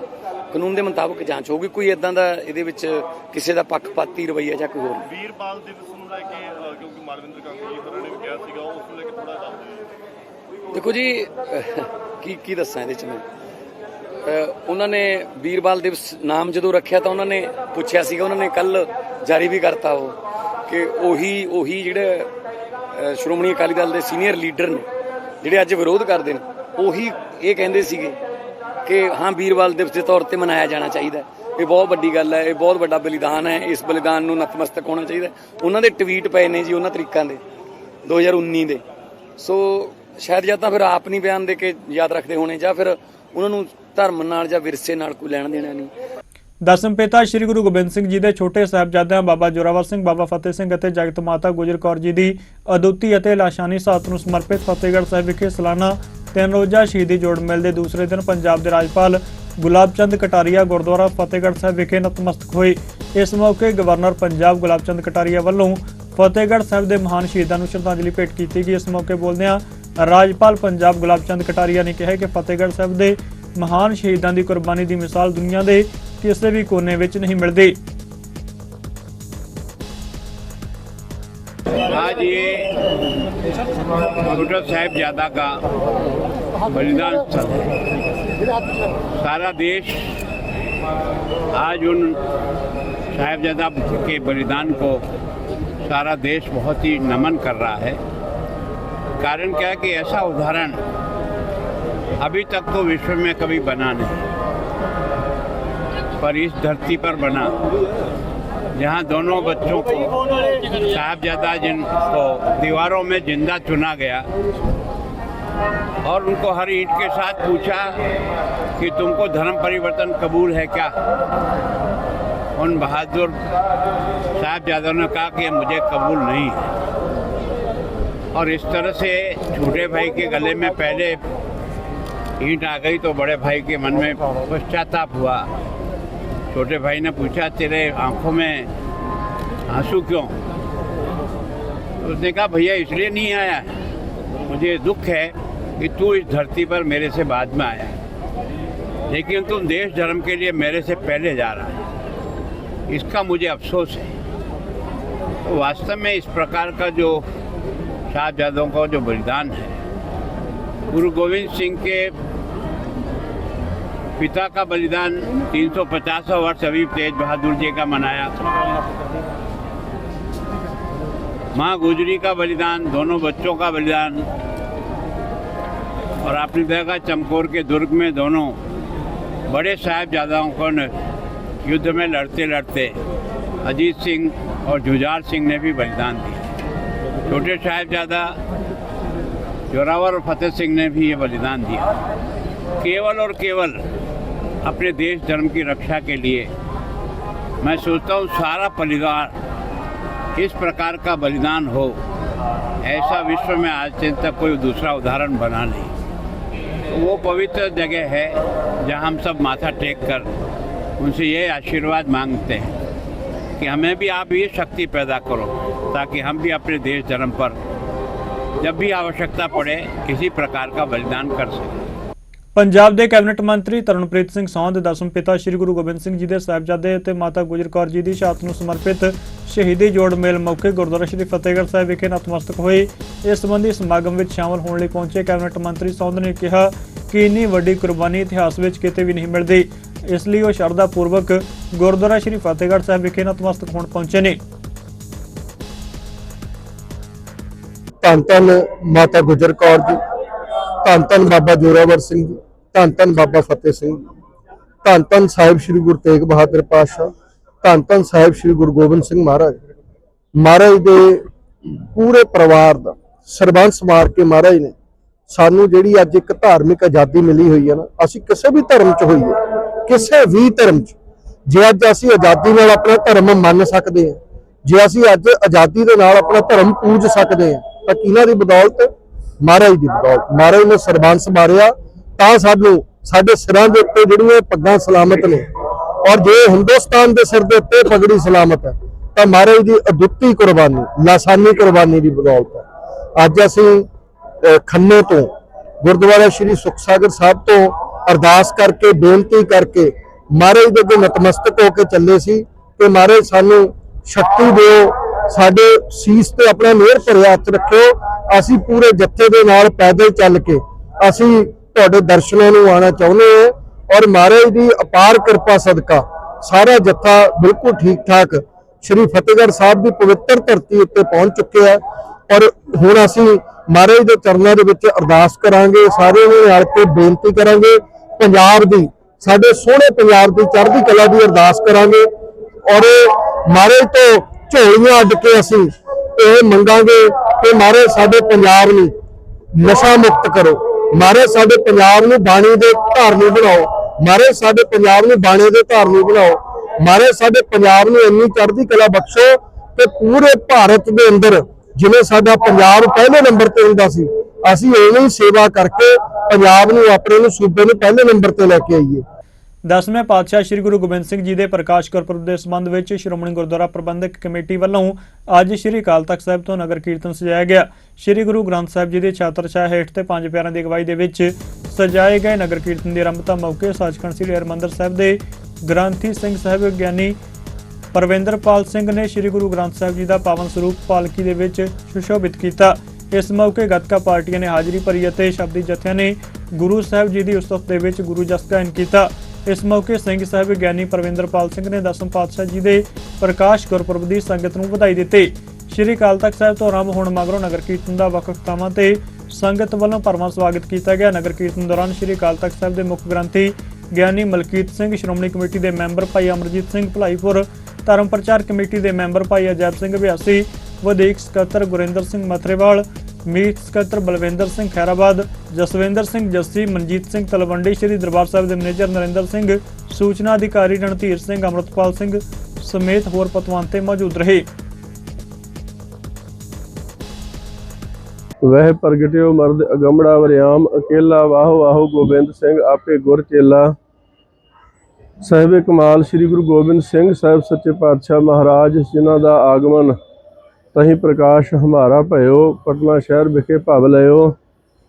ਕਾਨੂੰਨ ਦੇ ਮੁਤਾਬਕ ਜਾਂਚ ਹੋਊਗੀ। ਕੋਈ ਇਦਾਂ ਦਾ ਇਹਦੇ ਵਿੱਚ ਕਿਸੇ ਦਾ ਪੱਖਪਾਤੀ ਰਵੱਈਆ ਜਾਂ ਕੋਈ ਹੋਰ ਨਹੀਂ। ਵੀਰਵਾਲ ਦਿਵਸ ਨੂੰ ਲੈ ਕੇ ਕਿਉਂਕਿ ਮਾਲਵਿੰਦਰ ਕਾਂਗੜੀ ਜੀ ਹੋਰਾਂ ਨੇ ਵੀ ਕਿਹਾ ਸੀਗਾ, ਉਸ ਨੂੰ ਲੈ ਕੇ ਥੋੜਾ ਦੱਸ ਦਿਓ। ਦੇਖੋ ਜੀ ਕੀ ਦੱਸਾਂ ਇਹਦੇ 'ਚ ਮੈਂ ਉਹਨਾਂ ਨੇ ਵੀਰਵਾਲ ਦਿਵਸ ਨਾਮ ਜਦੋਂ ਰੱਖਿਆ ਤਾਂ ਉਹਨਾਂ ਨੇ ਪੁੱਛਿਆ ਸੀਗਾ, ਉਹਨਾਂ ਨੇ ਕੱਲ ਜਾਰੀ ਵੀ ਕਰਤਾ ਉਹ ਕਿ ਉਹੀ ਜਿਹੜੇ ਸ਼੍ਰੋਮਣੀ ਅਕਾਲੀ ਦਲ ਦੇ ਸੀਨੀਅਰ ਲੀਡਰ ਨੇ ਜਿਹੜੇ ਅੱਜ ਵਿਰੋਧ ਕਰਦੇ ਨੇ, ਉਹੀ ਇਹ ਕਹਿੰਦੇ ਸੀਗੇ ਕਿ ਹਾਂ ਵੀਰਵਾਲ ਦਿਵਸ ਦੇ ਤੌਰ ਤੇ ਮਨਾਇਆ ਜਾਣਾ ਚਾਹੀਦਾ। ਇਹ ਬਹੁਤ ਵੱਡੀ ਗੱਲ ਹੈ, ਇਹ ਬਹੁਤ ਵੱਡਾ ਬਲੀਦਾਨ ਹੈ, ਇਸ ਬਲੀਦਾਨ ਨੂੰ ਨਤਮਸਤਕ ਹੋਣਾ ਚਾਹੀਦਾ। ਉਹਨਾਂ ਦੇ ਟਵੀਟ ਪਏ ਨੇ ਜੀ ਉਹਨਾਂ ਤਰੀਕਾਂ ਦੇ 2019 ਦੇ। ਸੋ ਸ਼ਾਇਦ ਜਾਂ ਤਾਂ ਫਿਰ ਆਪ ਨਹੀਂ ਬਿਆਨ ਦੇ ਕੇ ਯਾਦ ਰੱਖਦੇ ਹੋਣੇ ਜਾਂ ਫਿਰ ਉਹਨਾਂ ਨੂੰ ਧਰਮ ਨਾਲ ਜਾਂ ਵਿਰਸੇ ਨਾਲ ਕੋਈ ਲੈਣ ਦੇਣਾ ਨਹੀਂ। ਦਸਮ ਪਿਤਾ ਸ਼੍ਰੀ ਗੁਰੂ ਗੋਬਿੰਦ ਸਿੰਘ ਜੀ ਦੇ ਛੋਟੇ ਸਾਹਿਬਜ਼ਾਦਿਆਂ ਬਾਬਾ ਜੋਰਾਵਰ ਸਿੰਘ, ਬਾਬਾ ਫਤਿਹ ਸਿੰਘ ਅਤੇ ਜਗਤ ਮਾਤਾ ਗੁਜਰ ਕੌਰ ਜੀ ਦੀ ਅਦੁੱਤੀ ਅਤੇ ਲਾਸ਼ਾਨੀ ਸਾਤ ਨੂੰ ਸਮਰਪਿਤ ਫਤਿਹਗੜ੍ਹ ਸਾਹਿਬ ਵਿਖੇ ਸਾਲਾਨਾ 3 ਰੋਜ਼ਾ ਸ਼ਹੀਦੀ ਜੋੜ ਮੇਲ ਦੇ ਦੂਸਰੇ ਦਿਨ ਪੰਜਾਬ ਦੇ ਰਾਜਪਾਲ ਗੁਲਾਬ ਚੰਦ ਕਟਾਰੀਆ ਗੁਰਦੁਆਰਾ ਫਤਿਹਗੜ੍ਹ ਸਾਹਿਬ ਵਿਖੇ ਨਤਮਸਤਕ ਹੋਏ। ਇਸ ਮੌਕੇ ਗਵਰਨਰ ਪੰਜਾਬ ਗੁਲਾਬ ਚੰਦ ਕਟਾਰੀਆ ਵੱਲੋਂ ਫਤਿਹਗੜ੍ਹ ਸਾਹਿਬ ਦੇ ਮਹਾਨ ਸ਼ਹੀਦਾਂ ਨੂੰ ਸ਼ਰਧਾਂਜਲੀ ਭੇਟ ਕੀਤੀ ਗਈ। ਇਸ ਮੌਕੇ ਬੋਲਦਿਆਂ ਰਾਜਪਾਲ ਪੰਜਾਬ ਗੁਲਾਬ ਚੰਦ ਕਟਾਰੀਆ ਨੇ ਕਿਹਾ ਕਿ ਫਤਿਹਗੜ੍ਹ ਸਾਹਿਬ ਦੇ ਮਹਾਨ ਸ਼ਹੀਦਾਂ ਦੀ ਕੁਰਬਾਨੀ ਦੀ ਮਿਸਾਲ ਦੁਨੀਆ ਦੇ ਕਿਸੇ भी कोने ਵਿੱਚ नहीं मिलती। आज ये छोटा साहिबजादा का बलिदान सारा देश आज उन साहिबजादा के बलिदान को सारा देश बहुत ही नमन कर रहा है। कारण क्या है कि ऐसा उदाहरण अभी तक तो विश्व में कभी बना नहीं, पर इस धरती पर बना, जहाँ दोनों बच्चों को साहिबजादा जिनको दीवारों में जिंदा चुना गया और उनको हर ईंट के साथ पूछा कि तुमको धर्म परिवर्तन कबूल है क्या। उन बहादुर साहिबजादों ने कहा कि मुझे कबूल नहीं है। और इस तरह से छोटे भाई के गले में पहले ईंट आ गई तो बड़े भाई के मन में पश्चाताप हुआ। छोटे भाई ने पूछा, तेरे आंखों में आंसू क्यों? तो उसने कहा, भैया इसलिए नहीं आया, मुझे दुख है कि तू इस धरती पर मेरे से बाद में आया, लेकिन तुम देश धर्म के लिए मेरे से पहले जा रहा है, इसका मुझे अफसोस है। तो वास्तव में इस प्रकार का जो साहिबजादों का जो बलिदान है, गुरु गोविंद सिंह के पिता का बलिदान 350वां वर्ष अभी तेज बहादुर जी का मनाया, माँ गुजरी का बलिदान, दोनों बच्चों का बलिदान, और आपने देखा चमकौर के दुर्ग में दोनों बड़े साहिबजादाओं को युद्ध में लड़ते लड़ते अजीत सिंह और जुझार सिंह ने भी बलिदान दिया। छोटे साहिबजादा जोरावर और फतेह सिंह ने भी ये बलिदान दिया, केवल और केवल अपने देश धर्म की रक्षा के लिए। मैं सोचता हूँ सारा परिवार इस प्रकार का बलिदान हो, ऐसा विश्व में आज तक कोई दूसरा उदाहरण बना नहीं। तो वो पवित्र जगह है जहाँ हम सब माथा टेक कर उनसे ये आशीर्वाद मांगते हैं कि हमें भी आप ये शक्ति पैदा करो, ताकि हम भी अपने देश धर्म पर जब भी आवश्यकता पड़े किसी प्रकार का बलिदान कर सकें। ਪੰਜਾਬ ਦੇ ਕੈਬਨਿਟ ਮੰਤਰੀ ਤਰਨਪ੍ਰੀਤ ਸਿੰਘ ਸੌਂਹ ਦੇ ਦਸਮ ਪਿਤਾ ਸ੍ਰੀ ਗੁਰੂ ਗੋਬਿੰਦ ਸਿੰਘ ਜੀ ਦੇ ਸਾਹਿਬਜ਼ਾਦੇ ਅਤੇ ਮਾਤਾ ਗੁਜਰ ਕੌਰ ਜੀ ਦੀ ਸ਼ਹਾਦਤ ਨੂੰ ਸਮਰਪਿਤ ਸ਼ਹੀਦੀ ਜੋੜ ਮੇਲ ਮੌਕੇ ਗੁਰਦੁਆਰਾ ਸ਼੍ਰੀ ਫਤਿਹਗੜ੍ਹ ਸਾਹਿਬ ਵਿਖੇ ਨਤਮਸਤਕ ਹੋਏ। ਇਸ ਸੰਬੰਧੀ ਸਮਾਗਮ ਵਿੱਚ ਸ਼ਾਮਲ ਹੋਣ ਲਈ ਪਹੁੰਚੇ ਕੈਬਨਿਟ ਮੰਤਰੀ ਸੌਂਹ ਨੇ ਕਿਹਾ ਕਿ ਇੰਨੀ ਵੱਡੀ ਕੁਰਬਾਨੀ ਇਤਿਹਾਸ ਵਿੱਚ ਕਿਤੇ ਵੀ ਨਹੀਂ ਮਿਲਦੀ, ਇਸ ਲਈ ਉਹ ਸ਼ਰਧਾ ਪੂਰਵਕ ਗੁਰਦੁਆਰਾ ਸ਼੍ਰੀ ਫਤਿਹਗੜ੍ਹ ਸਾਹਿਬ ਵਿਖੇ ਨਤਮਸਤਕ ਹੋਣ ਪਹੁੰਚੇ ਨੇ। ਧੰਨ ਧੰਨ ਮਾਤਾ ਗੁਜਰ ਕੌਰ ਜੀ, ਧੰਨ ਧੰਨ ਬਾਬਾ ਜ਼ੋਰਾਵਰ ਸਿੰਘ ਜੀ, ਧੰਨ ਧੰਨ ਬਾਬਾ ਫਤਿਹ ਸਿੰਘ ਜੀ, ਧੰਨ ਧੰਨ ਸਾਹਿਬ ਸ੍ਰੀ ਗੁਰੂ ਤੇਗ ਬਹਾਦਰ ਪਾਤਸ਼ਾਹ, ਧੰਨ ਧੰਨ ਸਾਹਿਬ ਸ੍ਰੀ ਗੁਰੂ ਗੋਬਿੰਦ ਸਿੰਘ ਮਹਾਰਾਜ ਦੇ ਪੂਰੇ ਪਰਿਵਾਰ ਦਾ ਸਰਬੰਸ ਮਾਰ ਕੇ ਮਹਾਰਾਜ ਨੇ ਸਾਨੂੰ ਜਿਹੜੀ ਅੱਜ ਇੱਕ ਧਾਰਮਿਕ ਆਜ਼ਾਦੀ ਮਿਲੀ ਹੋਈ ਹੈ ਨਾ, ਅਸੀਂ ਕਿਸੇ ਵੀ ਧਰਮ 'ਚ ਹੋਈਏ, ਕਿਸੇ ਵੀ ਧਰਮ 'ਚ, ਜੇ ਅੱਜ ਅਸੀਂ ਆਜ਼ਾਦੀ ਨਾਲ ਆਪਣਾ ਧਰਮ ਮੰਨ ਸਕਦੇ ਹਾਂ, ਜੇ ਅਸੀਂ ਅੱਜ ਆਜ਼ਾਦੀ ਦੇ ਨਾਲ ਆਪਣਾ ਧਰਮ ਪੂਜ ਸਕਦੇ ਹਾਂ, ਤਾਂ ਕਿਹਨਾਂ ਦੀ ਬਦੌਲਤ? ਮਹਾਰਾਜ ਦੀ ਬਦੌਲਤ। ਮਹਾਰਾਜ ਨੇ ਸਰਬੰਸ ਮਾਰਿਆ ਤਾਂ ਸਾਨੂੰ ਸਾਡੇ ਸਿਰਾਂ ਦੇ ਉੱਤੇ ਜਿਹੜੀਆਂ ਪੱਗਾਂ ਸਲਾਮਤ ਨੇ, ਔਰ ਜੇ ਹਿੰਦੁਸਤਾਨ ਦੇ ਸਿਰ ਦੇ ਉੱਤੇ ਪਗੜੀ ਸਲਾਮਤ ਹੈ ਤਾਂ ਮਹਾਰਾਜ ਦੀ ਅਦੁੱਤੀ ਕੁਰਬਾਨੀ, ਲਾਸਾਨੀ ਕੁਰਬਾਨੀ ਦੀ ਬਦੌਲਤ ਹੈ। ਅੱਜ ਅਸੀਂ ਖੰਨੇ ਤੋਂ ਗੁਰਦੁਆਰਾ ਸ਼੍ਰੀ ਸੁਖਸਾਗਰ ਸਾਹਿਬ ਤੋਂ ਅਰਦਾਸ ਕਰਕੇ ਬੇਨਤੀ ਕਰਕੇ ਮਹਾਰਾਜ ਦੇ ਅੱਗੇ ਨਤਮਸਤਕ ਹੋ ਕੇ ਚੱਲੇ ਸੀ ਕਿ ਮਹਾਰਾਜ ਸਾਨੂੰ ਸ਼ਕਤੀ ਦਿਓ, ਸਾਡੇ ਸੀਸ ਤੇ ਆਪਣਾ ਮਿਹਰ ਭਰਿਆ ਹੱਥ ਰੱਖਿਓ, ਅਸੀਂ ਪੂਰੇ ਜੱਥੇ ਦੇ ਨਾਲ ਪੈਦਲ ਚੱਲ ਕੇ ਅਸੀਂ ਤੁਹਾਡੇ ਦਰਸ਼ਨਾਂ ਨੂੰ ਆਉਣਾ ਚਾਹੁੰਦੇ ਹਾਂ। ਔਰ ਮਹਾਰਾਜ ਦੀ ਅਪਾਰ ਕਿਰਪਾ ਸਦਕਾ ਸਾਰਾ ਜੱਥਾ ਬਿਲਕੁਲ ਠੀਕ ਠਾਕ ਸ਼੍ਰੀ ਫਤਿਹਗੜ੍ਹ ਸਾਹਿਬ ਦੀ ਪਵਿੱਤਰ ਧਰਤੀ ਉੱਤੇ ਪਹੁੰਚ ਚੁੱਕਿਆ ਹੈ। ਔਰ ਹੁਣ ਅਸੀਂ ਮਹਾਰਾਜ ਦੇ ਚਰਨਾਂ ਦੇ ਵਿੱਚ ਅਰਦਾਸ ਕਰਾਂਗੇ, ਸਾਰਿਆਂ ਨੂੰ ਰਲ ਕੇ ਬੇਨਤੀ ਕਰਾਂਗੇ, ਪੰਜਾਬ ਦੀ, ਸਾਡੇ ਸੋਹਣੇ ਪੰਜਾਬ ਦੀ ਚੜ੍ਹਦੀ ਕਲਾ ਦੀ ਅਰਦਾਸ ਕਰਾਂਗੇ। ਔਰ ਮਹਾਰਾਜ ਤੋਂ ਝੋਲੀਆਂ ਅੱਡ ਕੇ ਅਸੀਂ ਇਹ ਮੰਗਾਂਗੇ ਕਿ ਮਹਾਰਾਜ ਸਾਡੇ ਪੰਜਾਬ ਨੂੰ ਨਸ਼ਾ ਮੁਕਤ ਕਰੋ, ਮਹਾਰਾਜ ਸਾਡੇ ਪੰਜਾਬ ਨੂੰ ਬਾਣੀ ਦੇ ਧਾਰਨੀ ਬਣਾਓ, ਮਹਾਰਾਜ ਸਾਡੇ ਪੰਜਾਬ ਨੂੰ ਬਾਣੀ ਦੇ ਧਾਰਨੀ ਬਣਾਓ, ਮਹਾਰਾਜ ਸਾਡੇ ਪੰਜਾਬ ਨੂੰ ਇੰਨੀ ਚੜ੍ਹਦੀ ਕਲਾ ਬਖਸ਼ੋ ਕਿ ਪੂਰੇ ਭਾਰਤ ਦੇ ਅੰਦਰ ਜਿਵੇਂ ਸਾਡਾ ਪੰਜਾਬ ਪਹਿਲੇ ਨੰਬਰ ਤੇ ਹੁੰਦਾ ਸੀ, ਅਸੀਂ ਐਵੇਂ ਹੀ ਸੇਵਾ ਕਰਕੇ ਪੰਜਾਬ ਨੂੰ, ਆਪਣੇ ਨੂੰ, ਸੂਬੇ ਨੂੰ ਪਹਿਲੇ ਨੰਬਰ ਤੇ ਲੈ ਕੇ ਆਈਏ। 10ਵੇਂ ਪਾਤਸ਼ਾਹ ਸ੍ਰੀ ਗੁਰੂ ਗੋਬਿੰਦ ਸਿੰਘ ਜੀ ਦੇ ਪ੍ਰਕਾਸ਼ ਗੁਰਪੁਰਬ ਦੇ ਸੰਬੰਧ ਵਿੱਚ ਸ਼੍ਰੋਮਣੀ ਗੁਰਦੁਆਰਾ ਪ੍ਰਬੰਧਕ ਕਮੇਟੀ ਵੱਲੋਂ ਅੱਜ ਸ੍ਰੀ ਅਕਾਲ ਤਖਤ ਸਾਹਿਬ ਤੋਂ ਨਗਰ ਕੀਰਤਨ ਸਜਾਇਆ ਗਿਆ। ਸ੍ਰੀ ਗੁਰੂ ਗ੍ਰੰਥ ਸਾਹਿਬ ਜੀ ਦੀ ਛਾਤਰ ਛਾਇਆ ਹੇਠ ਤੇ ਪੰਜ ਪਿਆਰਿਆਂ ਦੀ ਅਗਵਾਈ ਦੇ ਵਿੱਚ ਸਜਾਏ ਗਏ ਨਗਰ ਕੀਰਤਨ ਦੀ ਆਰੰਭਤਾ ਮੌਕੇ ਸੱਚਖੰਡ ਸ੍ਰੀ ਹਰਿਮੰਦਰ ਸਾਹਿਬ ਦੇ ਗ੍ਰੰਥੀ ਸਿੰਘ ਸਾਹਿਬ ਗਿਆਨੀ ਪਰਵਿੰਦਰਪਾਲ ਸਿੰਘ ਨੇ ਸ੍ਰੀ ਗੁਰੂ ਗ੍ਰੰਥ ਸਾਹਿਬ ਜੀ ਦਾ ਪਾਵਨ ਸਰੂਪ ਪਾਲਕੀ ਦੇ ਵਿੱਚ ਸੁਸ਼ੋਭਿਤ ਕੀਤਾ। ਇਸ ਮੌਕੇ ਗੱਤਕਾ ਪਾਰਟੀਆਂ ਨੇ ਹਾਜ਼ਰੀ ਭਰੀ ਅਤੇ ਸ਼ਬਦੀ ਜਥਿਆਂ ਨੇ ਗੁਰੂ ਸਾਹਿਬ ਜੀ ਦੀ ਉਸਤਤ ਦੇ ਵਿੱਚ ਗੁਰੂ ਜਸ ਗਾਇਨ ਕੀਤਾ। इस मौके ਸਿੰਘ ਸਾਹਿਬ ਗਿਆਨੀ ਪਰਵਿੰਦਰਪਾਲ ਸਿੰਘ ਨੇ ਦਸਮ ਪਾਤਸ਼ਾਹ ਜੀ ਦੇ ਪ੍ਰਕਾਸ਼ ਗੁਰਪੁਰਬ ਦੀ ਸੰਗਤ ਨੂੰ ਵਧਾਈ ਦਿੱਤੀ। ਸ਼੍ਰੀ ਅਕਾਲ ਤਖਤ ਸਾਹਿਬ ਤੋਂ ਆਰੰਭ ਹੋਣ ਮਗਰੋਂ ਨਗਰ ਕੀਰਤਨ ਦਾ ਵੱਖ-ਵੱਖ ਥਾਵਾਂ ਤੇ ਸੰਗਤ ਵੱਲੋਂ ਭਰਵਾਂ ਸਵਾਗਤ ਕੀਤਾ ਗਿਆ। ਨਗਰ ਕੀਰਤਨ ਦੌਰਾਨ ਸ਼੍ਰੀ ਅਕਾਲ ਤਖਤ ਸਾਹਿਬ ਦੇ ਮੁੱਖ ਗ੍ਰੰਥੀ ਗਿਆਨੀ ਮਲਕੀਤ ਸਿੰਘ, ਸ਼੍ਰੋਮਣੀ ਕਮੇਟੀ ਦੇ ਮੈਂਬਰ ਭਾਈ ਅਮਰਜੀਤ ਸਿੰਘ ਭਲਾਈਪੁਰ, ਧਰਮ ਪ੍ਰਚਾਰ ਕਮੇਟੀ ਦੇ ਮੈਂਬਰ ਭਾਈ ਅਜੈਬ ਸਿੰਘ ਬਿਆਸੀ, ਵਧੀਕ ਸਕੱਤਰ ਗੁਰਿੰਦਰ ਸਿੰਘ ਮਥਰੇਵਾਲ, ਮੀਤ ਸਕੱਤਰ ਬਲਵਿੰਦਰ ਸਿੰਘ ਖੈਰਾਬਾਦ, ਜਸਵਿੰਦਰ ਸਿੰਘ ਜੱਸੀ, ਮਨਜੀਤ ਸਿੰਘ ਤਲਵੰਡੀ, ਸ਼੍ਰੀ ਦਰਬਾਰ ਸਾਹਿਬ ਦੇ ਮੈਨੇਜਰ ਨਰਿੰਦਰ ਸਿੰਘ, ਸੂਚਨਾ ਅਧਿਕਾਰੀ ਰਣਧੀਰ ਸਿੰਘ, ਅਮਰਤਪਾਲ ਸਿੰਘ ਸਮੇਤ ਹੋਰ ਪਤਵੰਤੇ ਮੌਜੂਦ ਰਹੇ। वह प्रगटियो मर्द अगमड़ा वरियाम अकेला वाहो वाहो गोबिंद सिंह आपे गुर चेला। साहिब कमाल श्री गुरु गोबिंद सिंह साहिब सच्चे पातशाह महाराज जिन्हां दा आगमन तहीं प्रकाश हमारा भयो पटना शहर विखे भव लियो।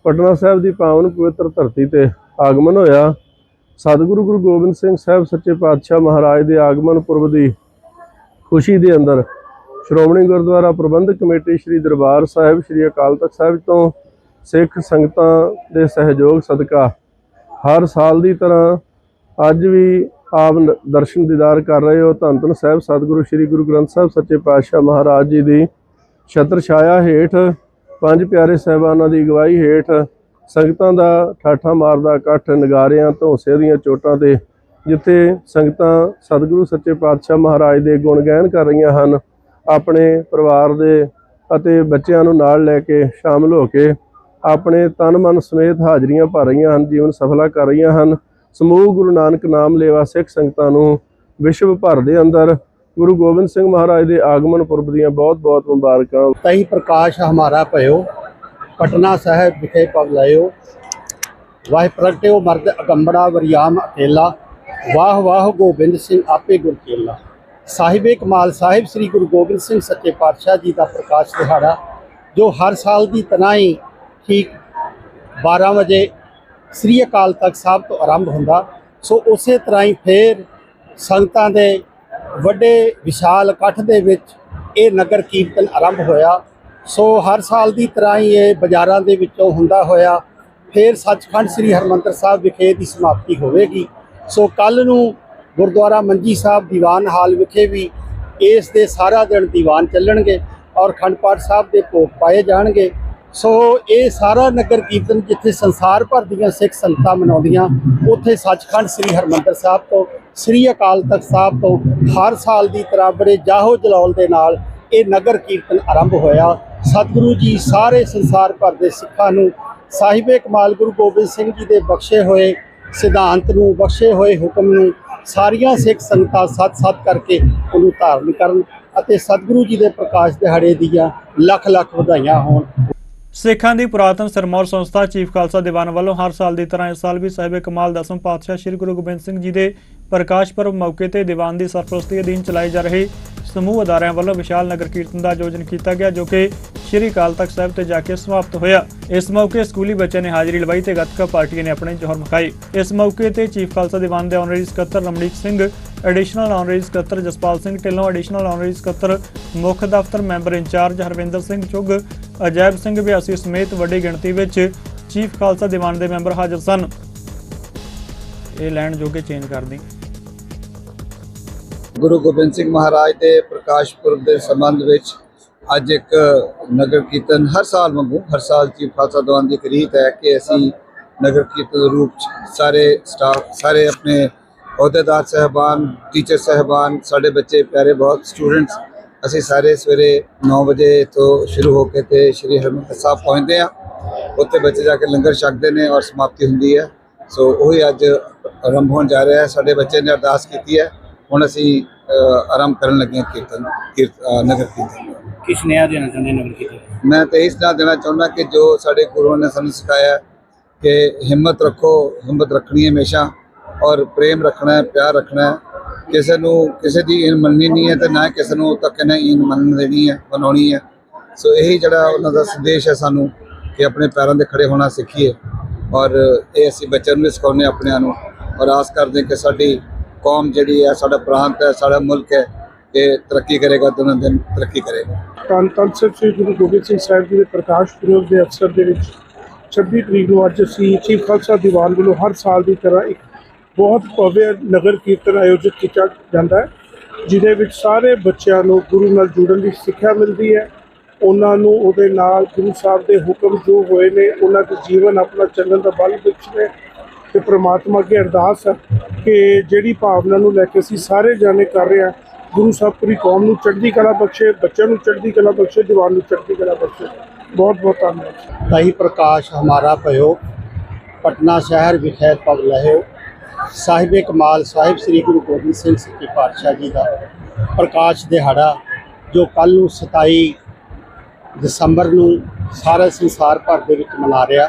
पटना साहिब दी पावन पवित्र धरती ते आगमन होया। सतगुरु गुरु गोबिंद सिंह साहिब सच्चे पातशाह महाराज दे आगमन पुरब दी खुशी दे अंदर श्रोमणी गुरुद्वारा प्रबंधक कमेटी श्री दरबार साहिब श्री अकाल तख्त साहिब तो सिख संगतां दे सहयोग सदका हर साल की तरह अज भी आप दर्शन दीदार कर रहे हो। धन धन साहिब सतगुरु श्री गुरु ग्रंथ साहिब सच्चे पातशाह महाराज जी की छत्र छाया हेठ पंज प्यारे साहिबानां की अगवाई हेठ संगतां दा ठाठा मारदा इकट्ठ नगारियां धौंसे दीयां चोटां ते जिथे संगतां सतगुरु सच्चे पातशाह महाराज दे गुण गायन कर रहीआं हन। अपने परिवार दे अते बच्चों नूं नाल लैके शामिल होके अपने तन मन समेत हाजरियां भर रहीआं हन, जीवन सफला कर रहीआं हन। समूह गुरु नानक नाम लेवा सिख संगतां नूं विश्व भर दे अंदर गुरु गोबिंद सिंह महाराज दे आगमन पुरब दीआं बहुत बहुत मुबारकां। तही प्रकाश हमारा भयो पटना साहिब विखे पव लियो। वाह प्रगटियो मर्द अगंबड़ा वरियाम अकेला वाह वाह गोबिंद सिंह आपे गुर चेला। साहिबे कमाल साहिब श्री गुरु गोबिंद सिंह सच्चे पातशाह जी का प्रकाश दिहाड़ा जो हर साल की तरह ही ठीक 12 वजे श्री अकाल तख्त साहब तो आरंभ होंदा। सो उस तरह ही फिर संगतां दे वड्डे विशाल इकट्ठ दे विच ये नगर कीर्तन आरंभ होया। सो हर साल की तरह ही ये बाज़ारां दे विचों हुंदा होया फिर सचखंड श्री हरमंदर साहिब विखे दी समाप्ति होवेगी। सो कल नूं गुरुद्वारा मंजी साहब दीवान हाल विखे भी इस दे सारा दिन दीवान चलणगे और अखंड पाठ साहब के भोग पाए जाणगे। सो ये सारा नगर कीर्तन जिथे संसार भर दीआं सिख संगतां मनाउंदियां उत्थे सचखंड श्री हरमंदर साहब तो श्री अकाल तख्त साहब तो हर साल की तरह बड़े जाहो जलाल दे नाल ये नगर कीर्तन आरंभ होया। सतगुरु जी सारे संसार भर दे सिखां नूं साहिबे कमाल गुरु गोबिंद सिंह जी के बख्शे हुए सिद्धांत नूं बख्शे हुए हुक्म नूं सारियां सिख संगतां सत करके उन्होंने धारण करन अते सतगुरु जी के प्रकाश दिहाड़े दीआं लख लख वधाइयां होण। सिखां दी पुरातन सिरमौर संस्था चीफ खालसा दीवान वालों हर साल की तरह इस साल भी साहिब कमाल दसम पातशाह श्री गुरु गोबिंद सिंह जी के प्रकाश पुरब मौके ते दीवान की सरपरस्ती अधीन चलाए जा रहे समूह अदारियां वालों विशाल नगर कीर्तन का आयोजन किया गया जो कि श्री अकाल तख्त साहिब ते जाके समाप्त होया। इस मौके स्कूली बच्चों ने हाजिरी लवाई ते गतका पार्टियां ने अपने जोहर मखाए। इस मौके ते चीफ खालसा दीवान के ऑनररी सकत्तर रमणीक सिंह, एडिशनल ऑनररी सकत्तर जसपाल सिंह ढिल्लों, एडिशनल ऑनररी सकत्तर मुख दफ्तर मैंबर इंचार्ज हरविंदर सिंह चुग, अजैब सिंह बियासी समेत वड्डी गिणती विच चीफ खालसा दीवान के मैंबर हाजिर सन। ये लैंड जो कि चेंज कर दी। गुरु गोबिंद सिंह महाराज के प्रकाश पुरब के संबंध में अज एक नगर कीर्तन हर साल वांगू हर साल चीफ खालसा दीवान की एक रीत है कि असी नगर कीर्तन रूप सारे स्टाफ सारे अपने अहदेदार साहबान टीचर साहबान साढ़े बच्चे प्यारे बहुत स्टूडेंट्स असी सारे सवेरे 9 बजे तो शुरू होकर तो श्री हरमंदर साहब पहुँचते हैं। उत्थे बच्चे जाके लंगर छकते हैं और समाप्ति होंगी है। सो वही अज आरंभ होने जा रहा है। साढ़े बच्चे ने अरदास की है, हुण असी आरंभ करन लगे कीर्तन नगर कीर्तन। किस नया देना चाहते नगर कीर्तन? मैं तो यही सुना देना चाहूँगा कि जो साढ़े गुरुओं ने सानू सिखाया कि हिम्मत रखो, हिम्मत रखनी है हमेशा और प्रेम रखना है, प्यार रखना है। किसी की ईन मननी नहीं है तो ना किसी को धक्के ना ईन मन देनी है बनानी है। सो यही जड़ा उन्होंने संदेश है सानू कि अपने पैरों से खड़े होना सीखिए और ये असी बच्चों भी सिखाने अपने और आस करते कि साड़ी कौम जी है, साड़ा प्रांत है, साड़ा मुल्क है कि तरक्की करेगा, दिन दिन तरक्की करेगा। ਧੰਨ ਧੰਨ ਸ੍ਰੀ ਗੁਰੂ ਗੋਬਿੰਦ ਸਿੰਘ ਸਾਹਿਬ ਜੀ ਦੇ ਪ੍ਰਕਾਸ਼ ਪੁਰਬ ਦੇ ਅਵਸਰ ਦੇ ਵਿੱਚ 26 ਤਰੀਕ ਨੂੰ ਅੱਜ ਅਸੀਂ ਚੀਫ ਖਾਲਸਾ ਦੀਵਾਨ ਵੱਲੋਂ ਹਰ ਸਾਲ ਦੀ ਤਰ੍ਹਾਂ ਇੱਕ ਬਹੁਤ ਭਵਯ ਨਗਰ ਕੀਰਤਨ ਆਯੋਜਿਤ ਕੀਤਾ ਜਾਂਦਾ ਹੈ, ਜਿਹਦੇ ਵਿੱਚ ਸਾਰੇ ਬੱਚਿਆਂ ਨੂੰ ਗੁਰੂ ਨਾਲ ਜੁੜਨ ਦੀ ਸਿੱਖਿਆ ਮਿਲਦੀ ਹੈ। ਉਹਨਾਂ ਨੂੰ ਉਹਦੇ ਨਾਲ ਗੁਰੂ ਸਾਹਿਬ ਦੇ ਹੁਕਮ ਜੋ ਹੋਏ ਨੇ ਉਹਨਾਂ ਦੇ ਜੀਵਨ ਆਪਣਾ ਚੱਲਣ ਦਾ ਬਲ ਬਖਸ਼ੇ ਤੇ ਪ੍ਰਮਾਤਮਾ ਅੱਗੇ ਅਰਦਾਸ ਹੈ ਕਿ ਜਿਹੜੀ ਭਾਵਨਾ ਨੂੰ ਲੈ ਕੇ ਅਸੀਂ ਸਾਰੇ ਜਾਣੇ ਕਰ ਰਹੇ ਹਾਂ, ਗੁਰੂ ਸਾਹਿਬ ਪੂਰੀ ਕੌਮ ਨੂੰ ਚੜ੍ਹਦੀ ਕਲਾ ਬਖਸ਼ੇ, ਬੱਚਿਆਂ ਨੂੰ ਚੜ੍ਹਦੀ ਕਲਾ ਬਖਸ਼ੇ, ਜਵਾਨ ਨੂੰ ਚੜ੍ਹਦੀ ਕਲਾ ਬਖਸ਼ੇ। ਬਹੁਤ ਬਹੁਤ ਧੰਨਵਾਦ। कही प्रकाश हमारा भयो, पटना शहर विखै पग लहो। साहिब कमाल साहिब श्री गुरु गोबिंद सिंह सच्चे पातशाह जी का प्रकाश दिहाड़ा जो कल 27 ਦਸੰਬਰ ਨੂੰ सारा संसार भर ਦੇ ਵਿੱਚ ਮਨਾ ਰਿਹਾ।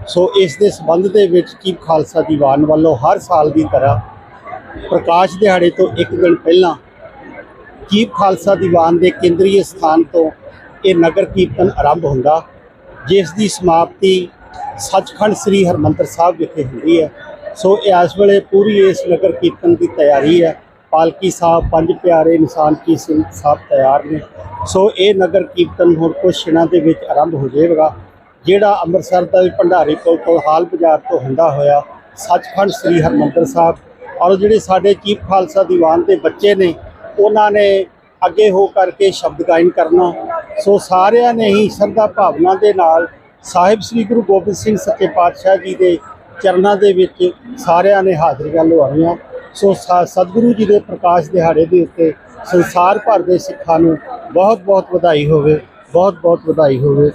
ਸੋ ਇਸ ਦੇ ਸੰਬੰਧ ਦੇ ਵਿੱਚ ਚੀਫ ਖਾਲਸਾ ਦੀਵਾਨ ਵੱਲੋਂ ਹਰ ਸਾਲ ਦੀ ਤਰ੍ਹਾਂ ਪ੍ਰਕਾਸ਼ ਦਿਹਾੜੇ ਤੋਂ ਇੱਕ ਦਿਨ ਪਹਿਲਾਂ ਚੀਫ ਖਾਲਸਾ ਦੀਵਾਨ ਦੇ ਕੇਂਦਰੀ ਸਥਾਨ ਤੋਂ ਇਹ ਨਗਰ ਕੀਰਤਨ ਆਰੰਭ ਹੁੰਦਾ, ਜਿਸ ਦੀ ਸਮਾਪਤੀ ਸੱਚਖੰਡ ਸ੍ਰੀ ਹਰਿਮੰਦਰ ਸਾਹਿਬ ਵਿਖੇ ਹੁੰਦੀ ਹੈ। ਸੋ ਇਸ ਵੇਲੇ ਪੂਰੀ ਇਸ ਨਗਰ ਕੀਰਤਨ ਦੀ ਤਿਆਰੀ ਹੈ। ਪਾਲਕੀ ਸਾਹਿਬ, ਪੰਜ ਪਿਆਰੇ, ਨਿਸ਼ਾਨ ਕੀ ਸਿੰਘ ਸਾਹਿਬ ਤਿਆਰ ਨੇ। ਸੋ ਇਹ ਨਗਰ ਕੀਰਤਨ ਹੁਣ ਕੁਝ ਦਿਨਾਂ ਦੇ ਵਿੱਚ ਆਰੰਭ ਹੋ ਜਾਵੇਗਾ, ਜਿਹੜਾ ਅੰਮ੍ਰਿਤਸਰ ਦਾ ਵੀ ਭੰਡਾਰੀ ਪੁਲ ਤੋਂ ਹਾਲ ਬਾਜ਼ਾਰ ਤੋਂ ਹੁੰਦਾ ਹੋਇਆ ਸੱਚਖੰਡ ਸ੍ਰੀ ਹਰਿਮੰਦਰ ਸਾਹਿਬ। ਔਰ ਜਿਹੜੇ ਸਾਡੇ ਚੀਫ ਖਾਲਸਾ ਦੀਵਾਨ ਦੇ ਬੱਚੇ ਨੇ ਉਹਨਾਂ ਨੇ ਅੱਗੇ ਹੋ ਕਰਕੇ ਸ਼ਬਦ ਗਾਇਨ ਕਰਨਾ। ਸੋ ਸਾਰਿਆਂ ਨੇ ਹੀ ਸ਼ਰਧਾ ਭਾਵਨਾ ਦੇ ਨਾਲ ਸਾਹਿਬ ਸ੍ਰੀ ਗੁਰੂ ਗੋਬਿੰਦ ਸਿੰਘ ਸੱਚੇ ਪਾਤਸ਼ਾਹ ਜੀ ਦੇ ਚਰਨਾਂ ਦੇ ਵਿੱਚ ਸਾਰਿਆਂ ਨੇ ਹਾਜ਼ਰੀਆਂ ਲਵਾਉਣੀਆਂ। ਸੋ ਸਤਿਗੁਰੂ ਜੀ ਦੇ ਪ੍ਰਕਾਸ਼ ਦਿਹਾੜੇ ਦੇ ਉੱਤੇ ਸੰਸਾਰ ਭਰ ਦੇ ਸਿੱਖਾਂ ਨੂੰ ਬਹੁਤ ਬਹੁਤ ਵਧਾਈ ਹੋਵੇ, ਬਹੁਤ ਬਹੁਤ ਵਧਾਈ ਹੋਵੇ।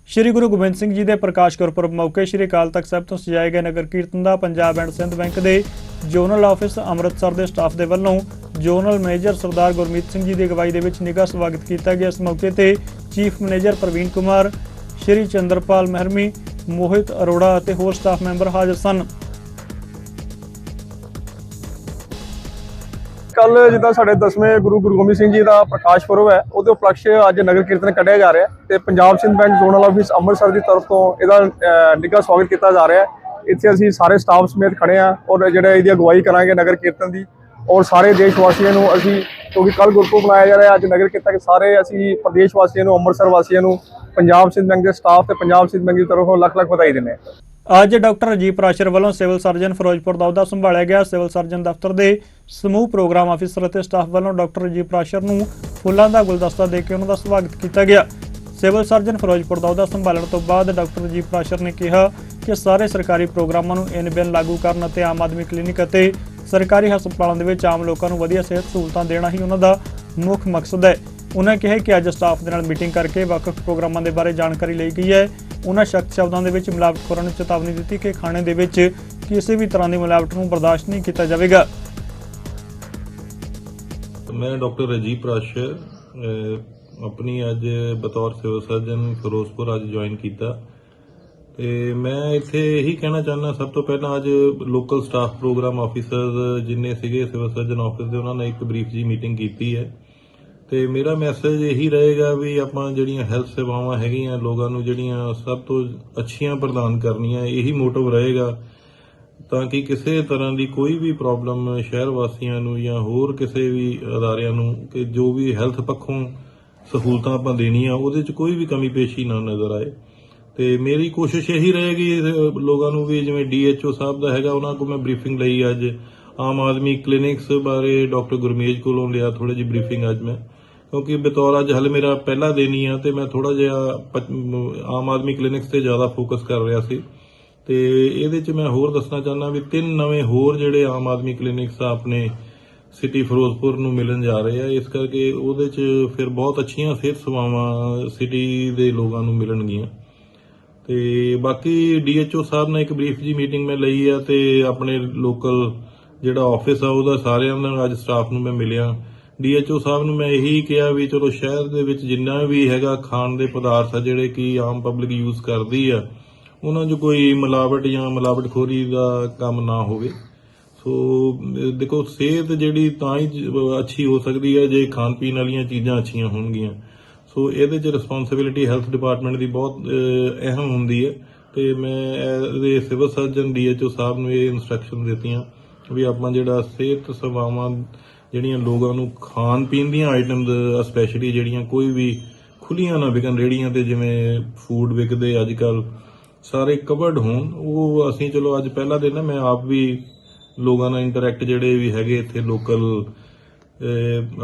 ਸ਼੍ਰੀ ਗੁਰੂ ਗੋਬਿੰਦ ਸਿੰਘ ਜੀ ਦੇ ਪ੍ਰਕਾਸ਼ ਗੁਰਪੁਰਬ ਮੌਕੇ ਸ਼੍ਰੀ ਅਕਾਲ ਤਖਤ ਸਾਹਿਬ ਤੋਂ ਸਜਾਏ ਗਏ ਨਗਰ ਕੀਰਤਨ ਦਾ ਪੰਜਾਬ ਐਂਡ ਸਿੰਧ ਬੈਂਕ ਦੇ ਜ਼ੋਨਲ ਆਫਿਸ ਅੰਮ੍ਰਿਤਸਰ ਦੇ ਸਟਾਫ ਦੇ ਵੱਲੋਂ ਜ਼ੋਨਲ ਮੈਨੇਜਰ ਸਰਦਾਰ ਗੁਰਮੀਤ ਸਿੰਘ ਜੀ ਦੀ ਅਗਵਾਈ ਦੇ ਵਿੱਚ ਨਿੱਘਾ ਸਵਾਗਤ ਕੀਤਾ ਗਿਆ। ਇਸ ਮੌਕੇ ਤੇ ਚੀਫ ਮੈਨੇਜਰ ਪ੍ਰਵੀਨ ਕੁਮਾਰ, ਸ਼੍ਰੀ ਚੰਦਰਪਾਲ ਮਹਿਰਮੀ, ਮੋਹਿਤ ਅਰੋੜਾ ਅਤੇ ਹੋਰ ਸਟਾਫ ਮੈਂਬਰ ਹਾਜ਼ਰ ਸਨ। ਕੱਲ ਜਿੱਦਾਂ ਸਾਡੇ 10ਵੇਂ ਗੁਰੂ ਗੋਬਿੰਦ ਸਿੰਘ ਜੀ ਦਾ ਪ੍ਰਕਾਸ਼ ਪੁਰਬ ਹੈ, ਉਹਦੇ ਉਪਲਕਸ਼ ਅੱਜ ਨਗਰ ਕੀਰਤਨ ਕੱਢਿਆ ਜਾ ਰਿਹਾ ਤੇ Punjab Sind bank zonal office Amritsar ਦੀ ਤਰਫ ਤੋਂ ਇਹਦਾ ਨਿੱਘਾ ਸਵਾਗਤ ਕੀਤਾ ਜਾ ਰਿਹਾ ਹੈ। ਇੱਥੇ ਅਸੀਂ ਸਾਰੇ ਸਟਾਫ ਸਮੇਤ ਖੜੇ ਹਾਂ ਔਰ ਜਿਹੜਾ ਇਹਦੀ ਅਗਵਾਈ ਕਰਾਂਗੇ ਨਗਰ ਕੀਰਤਨ ਦੀ। ਔਰ ਸਾਰੇ ਦੇਸ਼ ਵਾਸੀਆਂ ਨੂੰ ਅਸੀਂ, ਕਿਉਂਕਿ ਕੱਲ ਗੁਰਪੁਰਬ ਮਨਾਇਆ ਜਾ ਰਿਹਾ, ਅੱਜ ਨਗਰ ਕੀਰਤਨ ਸਾਰੇ ਅਸੀਂ ਪ੍ਰਦੇਸ਼ ਵਾਸੀਆਂ ਨੂੰ, ਅੰਮ੍ਰਿਤਸਰ ਵਾਸੀਆਂ ਨੂੰ ਪੰਜਾਬ ਸਿੰਧ ਬੈਂਕ ਦੇ ਸਟਾਫ ਤੇ ਪੰਜਾਬ ਸਿੰਧ ਬੈਂਕ ਦੀ ਤਰਫੋਂ ਲੱਖ ਲੱਖ ਵਧਾਈ ਦਿੰਦੇ ਹਾਂ। ਅੱਜ ਡਾਕਟਰ ਰਾਜੀਵ ਪ੍ਰਾਸ਼ਰ ਵੱਲੋਂ ਸਿਵਲ ਸਰਜਨ ਫਿਰੋਜ਼ਪੁਰ ਦਾ ਅਹੁਦਾ ਸੰਭਾਲਿਆ ਗਿਆ। ਸਿਵਲ ਸਰਜਨ ਦਫ਼ਤਰ ਦੇ ਸਮੂਹ ਪ੍ਰੋਗਰਾਮ ਆਫਿਸਰ ਅਤੇ ਸਟਾਫ ਵੱਲੋਂ ਡਾਕਟਰ ਰਾਜੀਵ ਪ੍ਰਾਸ਼ਰ ਨੂੰ ਫੁੱਲਾਂ ਦਾ ਗੁਲਦਸਤਾ ਦੇ ਕੇ ਉਹਨਾਂ ਦਾ ਸਵਾਗਤ ਕੀਤਾ ਗਿਆ। ਸਿਵਲ ਸਰਜਨ ਫਿਰੋਜ਼ਪੁਰ ਦਾ ਅਹੁਦਾ ਸੰਭਾਲਣ ਤੋਂ ਬਾਅਦ ਡਾਕਟਰ ਰਾਜੀਵ ਪ੍ਰਾਸ਼ਰ ਨੇ ਕਿਹਾ ਕਿ ਸਾਰੇ ਸਰਕਾਰੀ ਪ੍ਰੋਗਰਾਮਾਂ ਨੂੰ ਇਨ-ਬਿਨ ਲਾਗੂ ਕਰਨ ਅਤੇ ਆਮ ਆਦਮੀ ਕਲੀਨਿਕ ਅਤੇ ਸਰਕਾਰੀ ਹਸਪਤਾਲਾਂ ਦੇ ਵਿੱਚ ਆਮ ਲੋਕਾਂ ਨੂੰ ਵਧੀਆ ਸਿਹਤ ਸਹੂਲਤਾਂ ਦੇਣਾ ਹੀ ਉਹਨਾਂ ਦਾ ਮੁੱਖ ਮਕਸਦ ਹੈ। ਉਹਨਾਂ ਕਿਹਾ ਕਿ ਅੱਜ ਸਟਾਫ ਦੇ ਨਾਲ ਮੀਟਿੰਗ ਕਰਕੇ ਵੱਖ-ਵੱਖ ਪ੍ਰੋਗਰਾਮਾਂ ਦੇ ਬਾਰੇ ਜਾਣਕਾਰੀ ਲਈ ਗਈ ਹੈ। ਉਹਨਾਂ ਸਖਤ ਸ਼ਬਦਾਂ ਦੇ ਵਿੱਚ ਮਿਲਾਵਟਖੋਰਾਂ ਨੂੰ ਚੇਤਾਵਨੀ ਦਿੱਤੀ ਕਿ ਖਾਣੇ ਦੇ ਵਿੱਚ ਕਿਸੇ ਵੀ ਤਰ੍ਹਾਂ ਦੀ ਮਿਲਾਵਟ ਨੂੰ ਬਰਦਾਸ਼ਤ ਨਹੀਂ ਕੀਤਾ ਜਾਵੇਗਾ। ਮੈਂ ਡਾਕਟਰ ਰਾਜੀਵ ਪ੍ਰਾਸ਼ਰ ਆਪਣੀ ਅੱਜ ਬਤੌਰ ਸਿਵਲ ਸਰਜਨ ਫਿਰੋਜ਼ਪੁਰ ਅੱਜ ਜੁਆਇਨ ਕੀਤਾ ਤੇ ਮੈਂ ਇੱਥੇ ਇਹੀ ਕਹਿਣਾ ਚਾਹੁੰਦਾ, ਸਭ ਤੋਂ ਪਹਿਲਾਂ ਅੱਜ ਲੋਕਲ ਸਟਾਫ ਪ੍ਰੋਗਰਾਮ ਆਫੀਸਰ ਜਿੰਨੇ ਸੀਗੇ ਸਿਵਲ ਸਰਜਨ ਆਫਿਸ ਦੇ, ਉਹਨਾਂ ਨੇ ਇੱਕ ਬਰੀਫ ਜੀ ਮੀਟਿੰਗ ਕੀਤੀ ਹੈ ਤੇ ਮੇਰਾ ਮੈਸੇਜ ਇਹੀ ਰਹੇਗਾ ਵੀ ਆਪਾਂ ਜਿਹੜੀਆਂ ਹੈਲਥ ਸੇਵਾਵਾਂ ਹੈਗੀਆਂ ਲੋਕਾਂ ਨੂੰ ਜਿਹੜੀਆਂ ਸਭ ਤੋਂ ਅੱਛੀਆਂ ਪ੍ਰਦਾਨ ਕਰਨੀਆਂ, ਇਹੀ ਮੋਟਿਵ ਰਹੇਗਾ ਤਾਂ ਕਿ ਕਿਸੇ ਤਰ੍ਹਾਂ ਦੀ ਕੋਈ ਵੀ ਪ੍ਰੋਬਲਮ ਸ਼ਹਿਰ ਵਾਸੀਆਂ ਨੂੰ ਜਾਂ ਹੋਰ ਕਿਸੇ ਵੀ ਅਦਾਰਿਆਂ ਨੂੰ ਕਿ ਜੋ ਵੀ ਹੈਲਥ ਪੱਖੋਂ ਸਹੂਲਤਾਂ ਆਪਾਂ ਦੇਣੀਆਂ ਉਹਦੇ 'ਚ ਕੋਈ ਵੀ ਕਮੀ ਪੇਸ਼ੀ ਨਾ ਨਜ਼ਰ ਆਏ। ਤੇ ਮੇਰੀ ਕੋਸ਼ਿਸ਼ ਇਹੀ ਰਹੇਗੀ ਲੋਕਾਂ ਨੂੰ ਵੀ, ਜਿਵੇਂ DHO ਸਾਹਿਬ ਦਾ ਹੈਗਾ, ਉਹਨਾਂ ਕੋਲ ਮੈਂ ਬਰੀਫਿੰਗ ਲਈ ਅੱਜ। ਆਮ ਆਦਮੀ ਕਲੀਨਿਕਸ ਬਾਰੇ ਡਾਕਟਰ ਗੁਰਮੇਜ ਕੋਲੋਂ ਲਿਆ ਥੋੜੀ ਜਿਹੀ ਬਰੀਫਿੰਗ ਅੱਜ ਮੈਂ, ਕਿਉਂਕਿ ਬਤੌਰ ਅੱਜ ਹਲੇ ਮੇਰਾ ਪਹਿਲਾ ਦਿਨ ਹੀ ਆ ਤੇ ਮੈਂ ਥੋੜਾ ਜਿਹਾ ਆਮ ਆਦਮੀ ਕਲੀਨਿਕਸ ਤੇ ਜ਼ਿਆਦਾ ਫੋਕਸ ਕਰ ਰਿਹਾ ਸੀ। ਤੇ ਇਹਦੇ 'ਚ ਮੈਂ ਹੋਰ ਦੱਸਣਾ ਚਾਹੁੰਦਾ ਵੀ 3 ਨਵੇਂ ਹੋਰ ਜਿਹੜੇ ਆਮ ਆਦਮੀ ਕਲੀਨਿਕਸ ਆ ਆਪਣੇ ਸਿਟੀ ਫਿਰੋਜ਼ਪੁਰ ਨੂੰ ਮਿਲਣ ਜਾ ਰਹੇ ਆ। ਇਸ ਕਰਕੇ ਉਹਦੇ 'ਚ ਫਿਰ ਬਹੁਤ ਅੱਛੀਆਂ ਸਿਹਤ ਸੇਵਾਵਾਂ ਸਿਟੀ ਦੇ ਲੋਕਾਂ ਨੂੰ ਮਿਲਣਗੀਆਂ। ਤੇ ਬਾਕੀ DHO ਸਾਹਿਬ ਨਾਲ ਇੱਕ ਬਰੀਫ ਜੀ ਮੀਟਿੰਗ ਮੈਂ ਲਈ ਆ ਤੇ ਆਪਣੇ ਲੋਕਲ ਜਿਹੜਾ ਆਫਿਸ ਆ ਉਹਦਾ ਸਾਰਿਆਂ ਨਾਲ ਅੱਜ ਸਟਾਫ ਨੂੰ ਮੈਂ ਮਿਲਿਆ। DHO ਸਾਹਿਬ ਨੂੰ ਮੈਂ ਇਹੀ ਕਿਹਾ ਵੀ ਚਲੋ ਸ਼ਹਿਰ ਦੇ ਵਿੱਚ ਜਿੰਨਾ ਵੀ ਹੈਗਾ ਖਾਣ ਦੇ ਪਦਾਰਥ ਆ ਜਿਹੜੇ ਕਿ ਆਮ ਪਬਲਿਕ ਯੂਜ਼ ਕਰਦੀ ਆ, ਉਹਨਾਂ 'ਚ ਕੋਈ ਮਿਲਾਵਟ ਜਾਂ ਮਿਲਾਵਟਖੋਰੀ ਦਾ ਕੰਮ ਨਾ ਹੋਵੇ। ਸੋ ਦੇਖੋ, ਸਿਹਤ ਜਿਹੜੀ ਤਾਂ ਹੀ ਅੱਛੀ ਹੋ ਸਕਦੀ ਹੈ ਜੇ ਖਾਣ ਪੀਣ ਵਾਲੀਆਂ ਚੀਜ਼ਾਂ ਅੱਛੀਆਂ ਹੋਣਗੀਆਂ। ਸੋ ਇਹਦੇ 'ਚ ਰਿਸਪੌਂਸਿਬਿਲਿਟੀ ਹੈਲਥ ਡਿਪਾਰਟਮੈਂਟ ਦੀ ਬਹੁਤ ਅਹਿਮ ਹੁੰਦੀ ਹੈ ਤੇ ਮੈਂ ਇਹਦੇ ਸਿਵਲ ਸਰਜਨ DHO ਸਾਹਿਬ ਨੂੰ ਇਹ ਇਨਸਟਰਕਸ਼ਨ ਦਿੱਤੀਆਂ ਵੀ ਆਪਾਂ ਜਿਹੜਾ ਸਿਹਤ ਸੇਵਾਵਾਂ ਜਿਹੜੀਆਂ ਲੋਕਾਂ ਨੂੰ ਖਾਣ ਪੀਣ ਦੀਆਂ ਆਈਟਮਸ ਸਪੈਸ਼ਲੀ ਜਿਹੜੀਆਂ ਕੋਈ ਵੀ ਖੁੱਲੀਆਂ ਨਾ ਵਿਕਣ, ਰੇਹੜੀਆਂ ਤੇ ਜਿਵੇਂ ਫੂਡ ਵਿਕਦੇ ਅੱਜ ਕੱਲ ਸਾਰੇ ਕਵਰਡ ਹੋਣ, ਉਹ ਅਸੀਂ ਚਲੋ ਅੱਜ ਪਹਿਲਾ ਦਿਨ ਹੈ, ਮੈਂ ਆਪ ਵੀ ਲੋਕਾਂ ਨਾਲ ਇੰਟਰੈਕਟ ਜਿਹੜੇ ਵੀ ਹੈਗੇ ਇੱਥੇ ਲੋਕਲ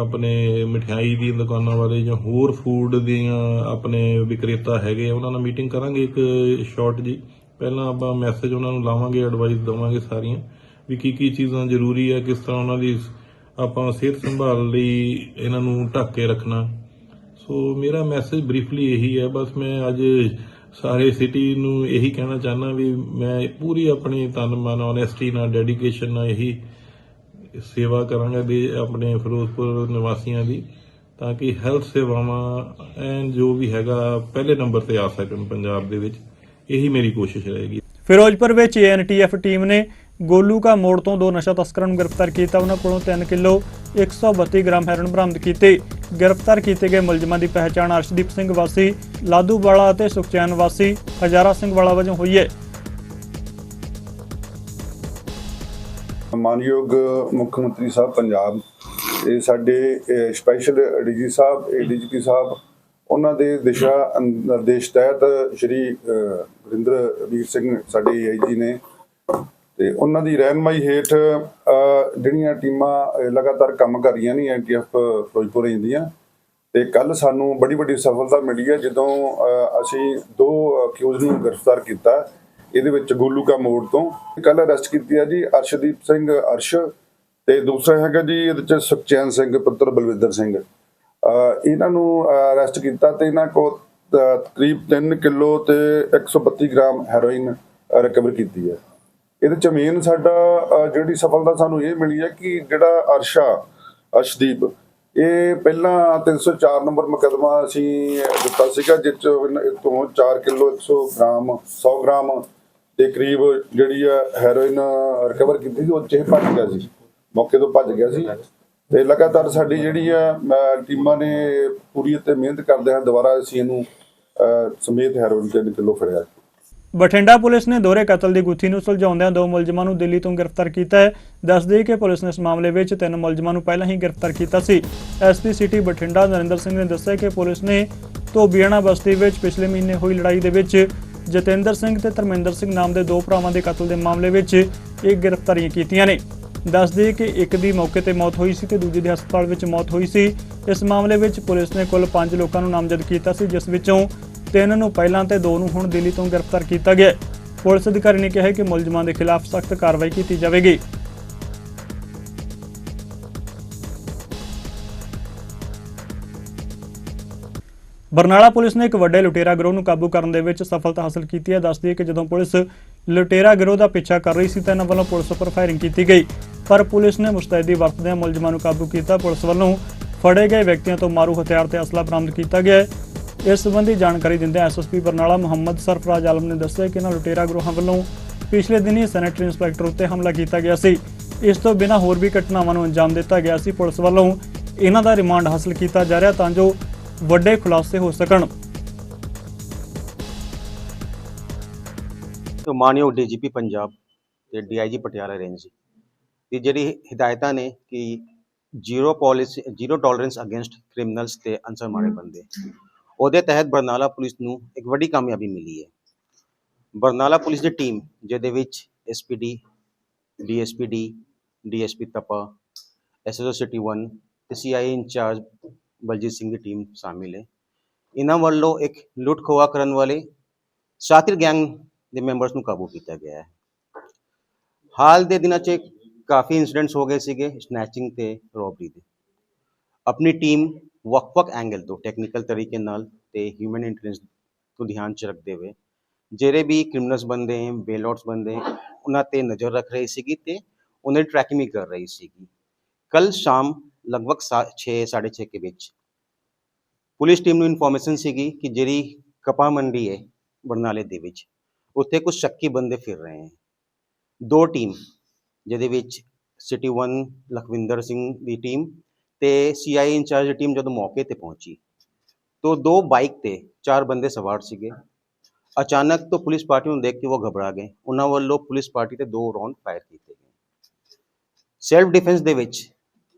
ਆਪਣੇ ਮਠਿਆਈ ਦੀਆਂ ਦੁਕਾਨਾਂ ਵਾਲੇ ਜਾਂ ਹੋਰ ਫੂਡ ਦੀਆਂ ਆਪਣੇ ਵਿਕਰੇਤਾ ਹੈਗੇ ਆ, ਉਹਨਾਂ ਨਾਲ ਮੀਟਿੰਗ ਕਰਾਂਗੇ ਇੱਕ ਸ਼ਾਰਟ ਜੀ। ਪਹਿਲਾਂ ਆਪਾਂ ਮੈਸੇਜ ਉਹਨਾਂ ਨੂੰ ਲਾਵਾਂਗੇ, ਐਡਵਾਈਸ ਦੇਵਾਂਗੇ ਸਾਰੀਆਂ ਵੀ ਕੀ ਚੀਜ਼ਾਂ ਜ਼ਰੂਰੀ ਹੈ, ਕਿਸ ਤਰ੍ਹਾਂ ਉਹਨਾਂ ਦੀ ਆਪਾਂ ਸਿਹਤ ਸੰਭਾਲ ਲਈ ਇਹਨਾਂ ਨੂੰ ਢੱਕ ਕੇ ਰੱਖਣਾ। ਸੋ ਮੇਰਾ ਮੈਸੇਜ ਬਰੀਫਲੀ ਇਹੀ ਹੈ। ਬਸ ਮੈਂ ਅੱਜ ਸਾਰੇ ਸਿਟੀ ਨੂੰ ਇਹੀ ਕਹਿਣਾ ਚਾਹੁੰਦਾ ਵੀ ਮੈਂ ਪੂਰੀ ਆਪਣੀ ਤਨ ਮਨ ਓਨੈਸਟੀ ਨਾਲ ਡੈਡੀਕੇਸ਼ਨ ਨਾਲ ਇਹੀ ਸੇਵਾ ਕਰਾਂਗਾ ਵੀ ਆਪਣੇ ਫਿਰੋਜ਼ਪੁਰ ਨਿਵਾਸੀਆਂ ਦੀ, ਤਾਂ ਕਿ ਹੈਲਥ ਸੇਵਾਵਾਂ ਐਂਡ ਜੋ ਵੀ ਹੈਗਾ ਪਹਿਲੇ ਨੰਬਰ ਤੇ ਆ ਸਕਣ ਪੰਜਾਬ ਦੇ ਵਿੱਚ। ਇਹੀ ਮੇਰੀ ਕੋਸ਼ਿਸ਼ ਰਹੇਗੀ। ਫਿਰੋਜ਼ਪੁਰ ਵਿੱਚ ANTF ਟੀਮ ਨੇ ਗੋਲੂ ਕਾ ਮੋੜ ਤੋਂ 2 ਨਸ਼ਾ ਤਸਕਰਾਂ ਨੂੰ ਗ੍ਰਿਫਤਾਰ ਕੀਤਾ। ਉਹਨਾਂ ਕੋਲੋਂ 3 ਕਿਲੋ 132 ਗ੍ਰਾਮ ਹੈਰੋਇਨ ਬਰਾਮਦ ਕੀਤੀ। ਗ੍ਰਿਫਤਾਰ ਕੀਤੇ ਗਏ ਮੁਲਜ਼ਮਾਂ ਦੀ ਪਹਿਚਾਣ ਅਰਸ਼ਦੀਪ ਸਿੰਘ ਵਾਸੀ ਲਾਧੂਵਾਲਾ ਅਤੇ ਸੁਖਚੈਨ ਵਾਸੀ ਹਜ਼ਾਰਾ ਸਿੰਘ ਵਾਲਾ ਵਜੋਂ ਹੋਈ ਹੈ। ਮਾਨਯੋਗ ਮੁੱਖ ਮੰਤਰੀ ਸਾਹਿਬ ਪੰਜਾਬ, ਇਹ ਸਾਡੇ ਸਪੈਸ਼ਲ ਡੀਜੀ ਸਾਹਿਬ, ADGP ਸਾਹਿਬ, ਉਹਨਾਂ ਦੇ ਦਿਸ਼ਾ ਨਿਰਦੇਸ਼ ਤਹਿਤ ਸ਼੍ਰੀ ਗੁਰਿੰਦਰ ਵੀਰ ਸਿੰਘ ਸਾਡੇ AIG ਨੇ ਤੇ ਉਹਨਾਂ ਦੀ ਰਹਿਨਮਾਈ ਹੇਠ ਜਿਹੜੀਆਂ ਟੀਮਾਂ ਲਗਾਤਾਰ ਕੰਮ ਕਰ ਰਹੀਆਂ ਨੇ ANTF ਫਿਰੋਜ਼ਪੁਰ ਦੀਆਂ। ਤੇ ਕੱਲ ਸਾਨੂੰ ਬੜੀ ਵੱਡੀ ਸਫਲਤਾ ਮਿਲੀ ਹੈ ਜਦੋਂ ਅਸੀਂ 2 ਅਕਿਊਜ਼ ਨੂੰ ਗ੍ਰਿਫਤਾਰ ਕੀਤਾ। ਇਹਦੇ ਵਿੱਚ ਗੋਲੂ ਕਾ ਮੋੜ ਤੋਂ ਕੱਲ ਅਰੈਸਟ ਕੀਤੀ ਹੈ ਜੀ ਅਰਸ਼ਦੀਪ ਸਿੰਘ ਅਰਸ਼, ਤੇ ਦੂਸਰਾ ਹੈਗਾ ਜੀ ਇਹਦੇ ਚ ਸੁਖਚੈਨ ਸਿੰਘ ਪੁੱਤਰ ਬਲਵਿੰਦਰ ਸਿੰਘ। ਇਹਨਾਂ ਨੂੰ ਅਰੈਸਟ ਕੀਤਾ ਤੇ ਇਹਨਾਂ ਕੋਲ ਤਕਰੀਬ 3 ਕਿਲੋ ਤੇ 132 ਗ੍ਰਾਮ ਹੈਰੋਇਨ ਰਿਕਵਰ ਕੀਤੀ ਹੈ। ਇਹਦੇ ਚ ਮੇਨ ਸਾਡਾ ਜਿਹੜੀ ਸਫਲਤਾ ਸਾਨੂੰ ਇਹ ਮਿਲੀ ਹੈ ਕਿ ਜਿਹੜਾ ਅਰਸ਼ਦੀਪ, ਇਹ ਪਹਿਲਾਂ 304 ਨੰਬਰ ਮੁਕੱਦਮਾ ਅਸੀਂ ਦਿੱਤਾ ਸੀਗਾ, ਜਿਸ ਤੋਂ 4 ਕਿਲੋ 100 ਗ੍ਰਾਮ ਦੇ ਕਰੀਬ ਜਿਹੜੀ ਆ ਹੈਰੋਇਨ ਰਿਕਵਰ ਕੀਤੀ ਸੀ। ਉਹ 'ਚ ਭੱਜ ਗਿਆ ਸੀ, ਮੌਕੇ ਤੋਂ ਭੱਜ ਗਿਆ ਸੀ। ਤੇ ਲਗਾਤਾਰ ਸਾਡੀ ਜਿਹੜੀ ਆ ਟੀਮਾਂ ਨੇ ਪੂਰੀ ਅਤੇ ਮਿਹਨਤ ਕਰਦੇ ਹਾਂ ਦੁਬਾਰਾ ਅਸੀਂ ਇਹਨੂੰ ਸਮੇਤ ਹੈਰੋਇਨ 3 ਕਿਲੋ ਫੜਿਆ। ਬਠਿੰਡਾ ਪੁਲਿਸ ਨੇ ਦੋਹਰੇ ਕਤਲ ਦੀ ਗੁੱਥੀ ਨੂੰ ਸੁਲਝਾਉਂਦਿਆਂ 2 ਮੁਲਜ਼ਮਾਂ ਨੂੰ ਦਿੱਲੀ ਤੋਂ ਗ੍ਰਿਫਤਾਰ ਕੀਤਾ ਹੈ। ਦੱਸ ਦੇਈਏ ਕਿ ਪੁਲਿਸ ਨੇ ਇਸ ਮਾਮਲੇ ਵਿੱਚ 3 ਮੁਲਜ਼ਮਾਂ ਨੂੰ ਪਹਿਲਾਂ ਹੀ ਗ੍ਰਿਫਤਾਰ ਕੀਤਾ ਸੀ। SP ਸਿਟੀ ਬਠਿੰਡਾ ਨਰਿੰਦਰ ਸਿੰਘ ਨੇ ਦੱਸਿਆ ਕਿ ਪੁਲਿਸ ਨੇ ਧੋਬੀਆਣਾ ਬਸਤੀ ਵਿੱਚ ਪਿਛਲੇ ਮਹੀਨੇ ਹੋਈ ਲੜਾਈ ਦੇ ਵਿੱਚ ਜਤਿੰਦਰ ਸਿੰਘ ਤੇ ਧਰਮਿੰਦਰ ਸਿੰਘ ਨਾਮ ਦੇ 2 ਭਰਾਵਾਂ ਦੇ ਕਤਲ ਦੇ ਮਾਮਲੇ ਵਿੱਚ ਇਹ ਗ੍ਰਿਫਤਾਰੀਆਂ ਕੀਤੀਆਂ ਨੇ। ਦੱਸ ਦੇਈਏ ਕਿ ਇੱਕ ਦੀ ਮੌਕੇ ਤੇ ਮੌਤ ਹੋਈ ਸੀ ਤੇ ਦੂਜੇ ਦੀ ਹਸਪਤਾਲ ਵਿੱਚ ਮੌਤ ਹੋਈ ਸੀ। ਇਸ ਮਾਮਲੇ ਵਿੱਚ ਪੁਲਿਸ ਨੇ ਕੁੱਲ 5 ਲੋਕਾਂ ਨੂੰ ਨਾਮਜ਼ਦ ਕੀਤਾ ਸੀ, ਜਿਸ ਵਿੱਚੋਂ 3 ਨੂੰ ਪਹਿਲਾਂ ਤੇ 2 ਨੂੰ ਹੁਣ ਦਿੱਲੀ ਤੋਂ ਗ੍ਰਿਫਤਾਰ ਕੀਤਾ ਗਿਆ। ਪੁਲਿਸ ਅਧਿਕਾਰੀ ਨੇ ਕਿਹਾ ਕਿ ਮੁਲਜ਼ਮਾਂ ਦੇ ਖਿਲਾਫ ਸਖਤ ਕਾਰਵਾਈ ਕੀਤੀ ਜਾਵੇਗੀ। ਬਰਨਾਲਾ ਪੁਲਿਸ ਨੇ ਇੱਕ ਵੱਡੇ ਲੁਟੇਰਾ ਗਿਰੋਹ ਨੂੰ ਕਾਬੂ ਕਰਨ ਦੇ ਵਿੱਚ ਸਫਲਤਾ ਹਾਸਲ ਕੀਤੀ ਹੈ। ਦੱਸ ਦਈਏ ਕਿ ਜਦੋਂ ਪੁਲਿਸ ਲੁਟੇਰਾ ਗਿਰੋਹ ਦਾ ਪਿੱਛਾ ਕਰ ਰਹੀ ਸੀ ਤਾਂ ਇਹਨਾਂ ਵੱਲੋਂ ਪੁਲਿਸ ਉੱਪਰ ਫਾਇਰਿੰਗ ਕੀਤੀ ਗਈ, ਪਰ ਪੁਲਿਸ ਨੇ ਮੁਸਤੈਦੀ ਵਰਤਦਿਆਂ ਮੁਲਜ਼ਮਾਂ ਨੂੰ ਕਾਬੂ ਕੀਤਾ। ਪੁਲਿਸ ਵੱਲੋਂ ਫੜੇ ਗਏ ਵਿਅਕਤੀਆਂ ਤੋਂ ਮਾਰੂ ਹਥਿਆਰ ਤੇ ਅਸਲਾ ਬਰਾਮਦ ਕੀਤਾ ਗਿਆ ਹੈ। ਇਸ ਸੰਬੰਧੀ ਜਾਣਕਾਰੀ ਦਿੰਦਿਆਂ SSP ਬਰਨਾਲਾ ਮੁਹੰਮਦ ਸਰਫਰਾਜ਼ ਆਲਮ ਨੇ ਦੱਸਿਆ ਕਿ ਇਹਨਾਂ ਲੁਟੇਰਾ ਗਿਰੋਹਾਂ ਵੱਲੋਂ ਪਿਛਲੇ ਦਿਨੀ ਸੈਨੇਟਰੀ ਇੰਸਪੈਕਟਰ ਉੱਤੇ ਹਮਲਾ ਕੀਤਾ ਗਿਆ ਸੀ। ਇਸ ਤੋਂ ਬਿਨਾਂ ਹੋਰ ਵੀ ਘਟਨਾਵਾਂ ਨੂੰ ਅੰਜਾਮ ਦਿੱਤਾ ਗਿਆ ਸੀ। ਪੁਲਿਸ ਵੱਲੋਂ ਇਹਨਾਂ ਦਾ ਰਿਮਾਂਡ ਹਾਸਲ ਕੀਤਾ ਜਾ ਰਿਹਾ ਤਾਂ ਜੋ ਵੱਡੇ ਖੁਲਾਸੇ ਹੋ ਸਕਣ। तो मानयोग DGP पंजाब ਤੇ DIG ਪਟਿਆਲਾ ਰੇਂਜ ਦੀ ਜਿਹੜੀ ਹਿਦਾਇਤਾਂ ਨੇ ਕਿ ਜ਼ੀਰੋ ਟੋਲਰੈਂਸ ਅਗੇਂਸਟ ਕ੍ਰਿਮੀਨਲਸ ਤੇ ਅਨਸਰ ਮਾਰੇ ਬੰਦੇ, ਉਹਦੇ ਤਹਿਤ ਬਰਨਾਲਾ ਪੁਲਿਸ ਨੂੰ ਇੱਕ ਵੱਡੀ ਕਾਮਯਾਬੀ ਮਿਲੀ ਹੈ। ਬਰਨਾਲਾ ਪੁਲਿਸ ਦੀ ਟੀਮ ਜਿਹਦੇ ਵਿੱਚ SPD, DSPD, DSP ਤਪਾ, SSO ਸਿਟੀ 1 ਤੇ CI ਇੰਚਾਰਜ ਬਲਜੀਤ ਸਿੰਘ ਦੀ ਟੀਮ ਸ਼ਾਮਿਲ ਹੈ। ਇਹਨਾਂ ਵੱਲੋਂ ਇੱਕ ਲੁੱਟ ਖੋਆ ਕਰਨ ਵਾਲੇ ਸਾਤਿਰ ਗੈਂਗ ਦੇ ਮੈਂਬਰਸ ਨੂੰ ਕਾਬੂ ਕੀਤਾ ਗਿਆ ਹੈ। ਹਾਲ ਦੇ ਦਿਨਾਂ 'ਚ ਕਾਫੀ ਇੰਸੀਡੈਂਟਸ ਹੋ ਗਏ ਸੀਗੇ ਸਨੈਚਿੰਗ ਤੇ ਰੋਬਰੀ ਦੇ। ਆਪਣੀ ਟੀਮ ਵੱਖ-ਵੱਖ ਐਂਗਲ ਤੋਂ ਟੈਕਨੀਕਲ ਤਰੀਕੇ ਨਾਲ ਤੇ ਹਿਊਮਨ ਇੰਟੈਲੀਜੈਂਸ ਨੂੰ ਧਿਆਨ 'ਚ ਰੱਖਦੇ ਹੋਏ ਜਿਹੜੇ ਵੀ ਕ੍ਰਿਮੀਨਲਸ ਬੰਦੇ ਹੈ, ਬੇਲਆਊਟਸ ਬੰਦੇ ਉਹਨਾਂ ਤੇ ਨਜ਼ਰ ਰੱਖ ਰਹੀ ਸੀਗੀ ਤੇ ਉਹਨਾਂ ਦੀ ਟਰੈਕਿੰਗ ਵੀ ਕਰ ਰਹੀ ਸੀਗੀ। ਕੱਲ ਸ਼ਾਮ ਲਗਭਗ 6:30 ਕੇ ਵਿੱਚ ਪੁਲਿਸ ਟੀਮ ਨੂੰ ਇਨਫੋਰਮੇਸ਼ਨ ਸੀਗੀ ਕਿ ਜਿਹੜੀ ਕਪਾਹ ਮੰਡੀ ਹੈ ਬਰਨਾਲੇ ਦੇ ਵਿੱਚ ਉੱਥੇ ਕੁਝ ਸ਼ੱਕੀ ਬੰਦੇ ਫਿਰ ਰਹੇ ਹੈ। 2 ਟੀਮ ਜਿਹਦੇ ਵਿੱਚ ਸਿਟੀ 1 ਲਖਵਿੰਦਰ ਸਿੰਘ ਦੀ ਟੀਮ ਤੇ CI ਇੰਚਾਰਜ ਦੀ ਟੀਮ ਜਦੋਂ ਮੌਕੇ ਤੇ ਪਹੁੰਚੀ ਤਾਂ 2 ਬਾਈਕ ਤੇ 4 ਬੰਦੇ ਸਵਾਰ ਸੀਗੇ। ਅਚਾਨਕ ਤੋਂ ਪੁਲਿਸ ਪਾਰਟੀ ਨੂੰ ਦੇਖ ਕੇ ਉਹ ਘਬਰਾ ਗਏ। ਉਹਨਾਂ ਵੱਲੋਂ ਪੁਲਿਸ ਪਾਰਟੀ ਤੇ 2 ਰਾਉਂਡ ਫਾਇਰ ਕੀਤੇ ਗਏ। ਸੈਲਫ ਡਿਫੈਂਸ ਦੇ ਵਿੱਚ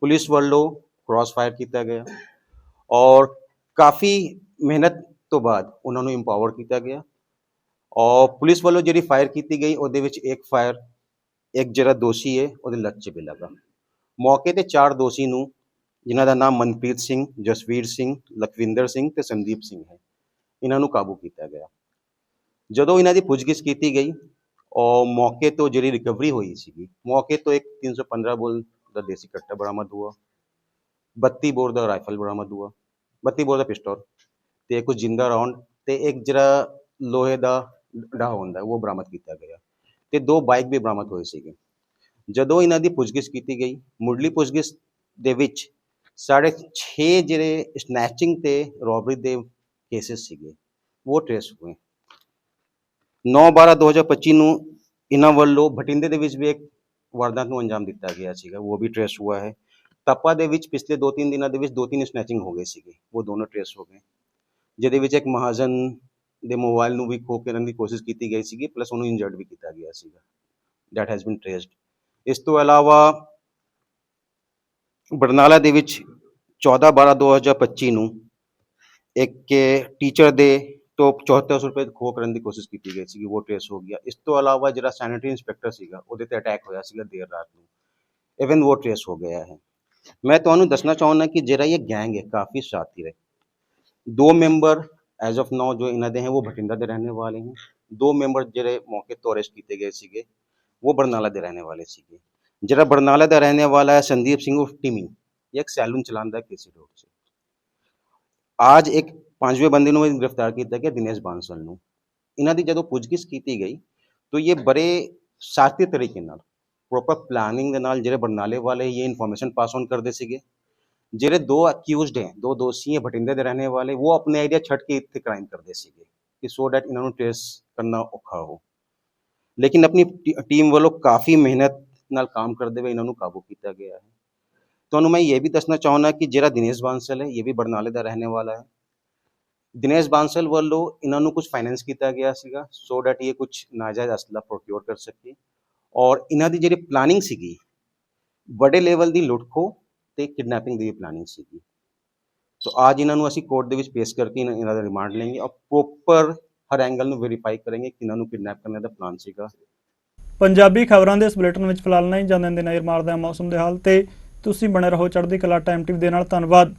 ਪੁਲਿਸ ਵੱਲੋਂ ਕ੍ਰਾਸ ਫਾਇਰ ਕੀਤਾ ਗਿਆ ਔਰ ਕਾਫੀ ਮਿਹਨਤ ਤੋਂ ਬਾਅਦ ਉਹਨਾਂ ਨੂੰ ਇੰਪਾਵਰ ਕੀਤਾ ਗਿਆ। ਔਰ ਪੁਲਿਸ ਵੱਲੋਂ ਜਿਹੜੀ ਫਾਇਰ ਕੀਤੀ ਗਈ ਉਹਦੇ ਵਿੱਚ ਇੱਕ ਫਾਇਰ ਇੱਕ ਜਿਹੜਾ ਦੋਸ਼ੀ ਹੈ ਉਹਦੇ ਲੱਤ 'ਚ ਵੀ ਲੱਗਾ। ਮੌਕੇ ਤੇ 4 ਦੋਸ਼ੀ ਨੂੰ, ਜਿਨ੍ਹਾਂ ਦਾ ਨਾਮ ਮਨਪ੍ਰੀਤ ਸਿੰਘ, ਜਸਵੀਰ ਸਿੰਘ, ਲਖਵਿੰਦਰ ਸਿੰਘ ਤੇ ਸੰਦੀਪ ਸਿੰਘ ਹੈ, ਇਹਨਾਂ ਨੂੰ ਕਾਬੂ ਕੀਤਾ ਗਿਆ। ਜਦੋਂ ਇਹਨਾਂ ਦੀ ਪੁੱਛਗਿੱਛ ਕੀਤੀ ਗਈ और मौके तो जी रिकवरी हुई सी, मौके तो एक 315 बोल का देसी कट्टा बरामद हुआ, 32 बोर का राइफल बरामद हुआ, 32 बोर का पिस्टल ते कुछ जिंदा राउंड ते एक जरा लोहे का डा होंदा वो बरामद किया गया ते 2 बाइक भी बरामद होए सीगे। ਜਦੋਂ ਇਹਨਾਂ ਦੀ ਪੁੱਛਗਿੱਛ ਕੀਤੀ ਗਈ, ਮੁੱਢਲੀ ਪੁੱਛਗਿੱਛ ਦੇ ਵਿੱਚ 6.5 ਜਿਹੜੇ ਸਨੈਚਿੰਗ ਤੇ ਰੋਬਰੀ ਦੇ ਕੇਸਿਸ ਸੀਗੇ ਉਹ ਟ੍ਰੇਸ ਹੋਏ। 9/12/2025 ਨੂੰ ਇਹਨਾਂ ਵੱਲੋਂ ਬਠਿੰਡੇ ਦੇ ਵਿੱਚ ਵੀ ਇੱਕ ਵਾਰਦਾਤ ਨੂੰ ਅੰਜਾਮ ਦਿੱਤਾ ਗਿਆ ਸੀਗਾ, ਉਹ ਵੀ ਟ੍ਰੇਸ हुआ है। ਤਪਾ ਦੇ ਵਿੱਚ ਪਿਛਲੇ 2-3 ਦਿਨਾਂ ਦੇ ਵਿੱਚ 2-3 ਸਨੈਚਿੰਗ ਹੋ ਗਏ ਸੀਗੇ, ਉਹ ਦੋਨੋਂ ਟ੍ਰੇਸ ਹੋ ਗਏ, ਜਿਹਦੇ ਵਿੱਚ ਇੱਕ ਮਹਾਜਨ ਦੇ ਮੋਬਾਈਲ ਨੂੰ ਵੀ ਖੋਹ ਕਰਨ ਦੀ ਕੋਸ਼ਿਸ਼ ਕੀਤੀ ਗਈ ਸੀਗੀ, ਪਲੱਸ ਉਹਨੂੰ ਇੰਜਰਡ ਵੀ ਕੀਤਾ ਗਿਆ ਸੀਗਾ। That has been ਟ੍ਰੇਸਡ। ਇਸ ਤੋਂ ਇਲਾਵਾ ਬਰਨਾਲਾ ਦੇ ਵਿੱਚ 14/12/2025 ਨੂੰ ਇੱਕ ਟੀਚਰ ਦੇ तो 7400 रुपए ਖੋਹ ਕਰਨ ਦੀ ਕੋਸ਼ਿਸ਼ ਕੀਤੀ ਗਈ ਸੀਗੀ, ਉਹ ਟ੍ਰੇਸ ਹੋ ਗਿਆ। ਇਸ ਤੋਂ ਇਲਾਵਾ ਜਿਹੜਾ ਸੈਨੇਟਰੀ ਇੰਸਪੈਕਟਰ ਸੀਗਾ ਉਹਦੇ ਤੇ ਅਟੈਕ ਹੋਇਆ ਸੀਗਾ ਦੇਰ ਰਾਤ ਨੂੰ, ਇਵਨ ਉਹ ਟ੍ਰੇਸ ਹੋ ਗਿਆ ਹੈ। ਮੈਂ ਤੁਹਾਨੂੰ ਦੱਸਣਾ ਚਾਹੁੰਦਾ ਕਿ ਜਿਹੜਾ ਇਹ ਗੈਂਗ ਹੈ ਕਾਫੀ शातिर है। 2 मेंबर एज ऑफ नाउ जो ਇਹਨਾਂ ਦੇ हैं वो भटिंडा ਦੇ रहने वाले हैं, 2 मेंबर ਜਿਹੜੇ ਮੌਕੇ ਤੋਂ ਅਰੈਸਟ ਕੀਤੇ ਗਏ ਸੀਗੇ वो बरनाला ਦੇ रहने वाले ਸੀਗੇ। ਜਿਹੜਾ ਬਰਨਾਲਾ ਦਾ रहने वाला है संदीप सिंह उर्फ टिमी, ये एक सैलून चलाता है केसी रोड से। आज एक 5वें बंदे ਨੂੰ गिरफ्तार किया गया, दिनेश बांसल ਨੂੰ। ਇਹਨਾਂ ਦੀ ਜਦੋਂ ਪੁੱਛਗਿੱਛ ਕੀਤੀ ਗਈ तो ये बड़े शातिर तरीके ਨਾਲ ਪ੍ਰੋਪਰ ਪਲਾਨਿੰਗ ਦੇ ਨਾਲ ਜਿਹੜੇ ਬਰਨਾਲੇ ਵਾਲੇ ਇਹ ਇਨਫੋਰਮੇਸ਼ਨ ਪਾਸ ਔਨ ਕਰਦੇ ਸੀਗੇ। ਜਿਹੜੇ 2 ਅਕਿਊਜ਼ਡ ਹੈ, 2 ਦੋਸ਼ੀ ਹੈ ਬਠਿੰਡੇ ਦੇ ਰਹਿਣੇ ਵਾਲੇ, वो अपने एरिया ਛੱਡ ਕੇ ਇੱਥੇ ਕ੍ਰਾਈਮ ਕਰਦੇ ਸੀਗੇ ਕਿ ਸੋ ਡੈਟ ਇਹਨਾਂ ਨੂੰ ਟ੍ਰੇਸ ਕਰਨਾ ਔਖਾ ਹੋ। ਲੇਕਿਨ ਆਪਣੀ ਟੀਮ ਵੱਲੋਂ ਕਾਫੀ ਮਿਹਨਤ ਨਾਲ काम करते हुए ਇਹਨਾਂ ਨੂੰ ਕਾਬੂ ਕੀਤਾ ਗਿਆ ਹੈ। ਤੁਹਾਨੂੰ मैं ये भी दसना चाहूँगा कि ਜਿਹੜਾ दिनेश बांसल है ये भी बरनाले ਦਾ रहने वाला है। दिनेश बांसल ਵੱਲੋਂ ਇਹਨਾਂ ਨੂੰ ਕੁਝ ਫਾਈਨੈਂਸ ਕੀਤਾ ਗਿਆ ਸੀਗਾ ਸੋ ਡੈਟ ਇਹ ਕੁਝ ਨਾਜਾਇਜ਼ ਅਸਲਾ ਪ੍ਰੋਕਿਓਰ ਕਰ ਸਕੇ, ਔਰ ਇਹਨਾਂ ਦੀ ਜਿਹੜੀ ਪਲਾਨਿੰਗ ਸੀਗੀ ਵੱਡੇ ਲੈਵਲ ਦੀ ਲੁੱਟ-ਖੋਹ ਤੇ ਕਿਡਨੈਪਿੰਗ ਦੀ ਪਲਾਨਿੰਗ ਸੀਗੀ। तो आज ਇਹਨਾਂ ਨੂੰ ਅਸੀਂ ਕੋਰਟ ਦੇ ਵਿੱਚ ਪੇਸ਼ ਕਰਕੇ ਇਹਨਾਂ ਦਾ ਰਿਮਾਂਡ ਲੈਂਗੇ ਔਰ ਪ੍ਰੋਪਰ ਹਰ ਐਂਗਲ ਨੂੰ ਵੈਰੀਫਾਈ ਕਰਾਂਗੇ ਕਿ ਇਹਨਾਂ ਨੂੰ ਕਿਡਨੈਪ ਕਰਨ ਦਾ ਪਲਾਨ ਸੀਗਾ। ਪੰਜਾਬੀ ਖਬਰਾਂ ਦੇ ਇਸ ਬੁਲੇਟਿਨ ਵਿੱਚ ਫਿਲਹਾਲ ਨਹੀਂ ਜਾਂਦੇ ਦੇ ਨਜ਼ਰ ਮਾਰਦੇ ਹਾਂ ਮੌਸਮ ਦੇ ਹਾਲ ਤੇ। ਤੁਸੀਂ ਬਣੇ ਰਹੋ ਚੜ੍ਹਦੀ ਕਲਾ ਟਾਈਮ ਟੀਵੀ ਦੇ ਨਾਲ। ਧੰਨਵਾਦ।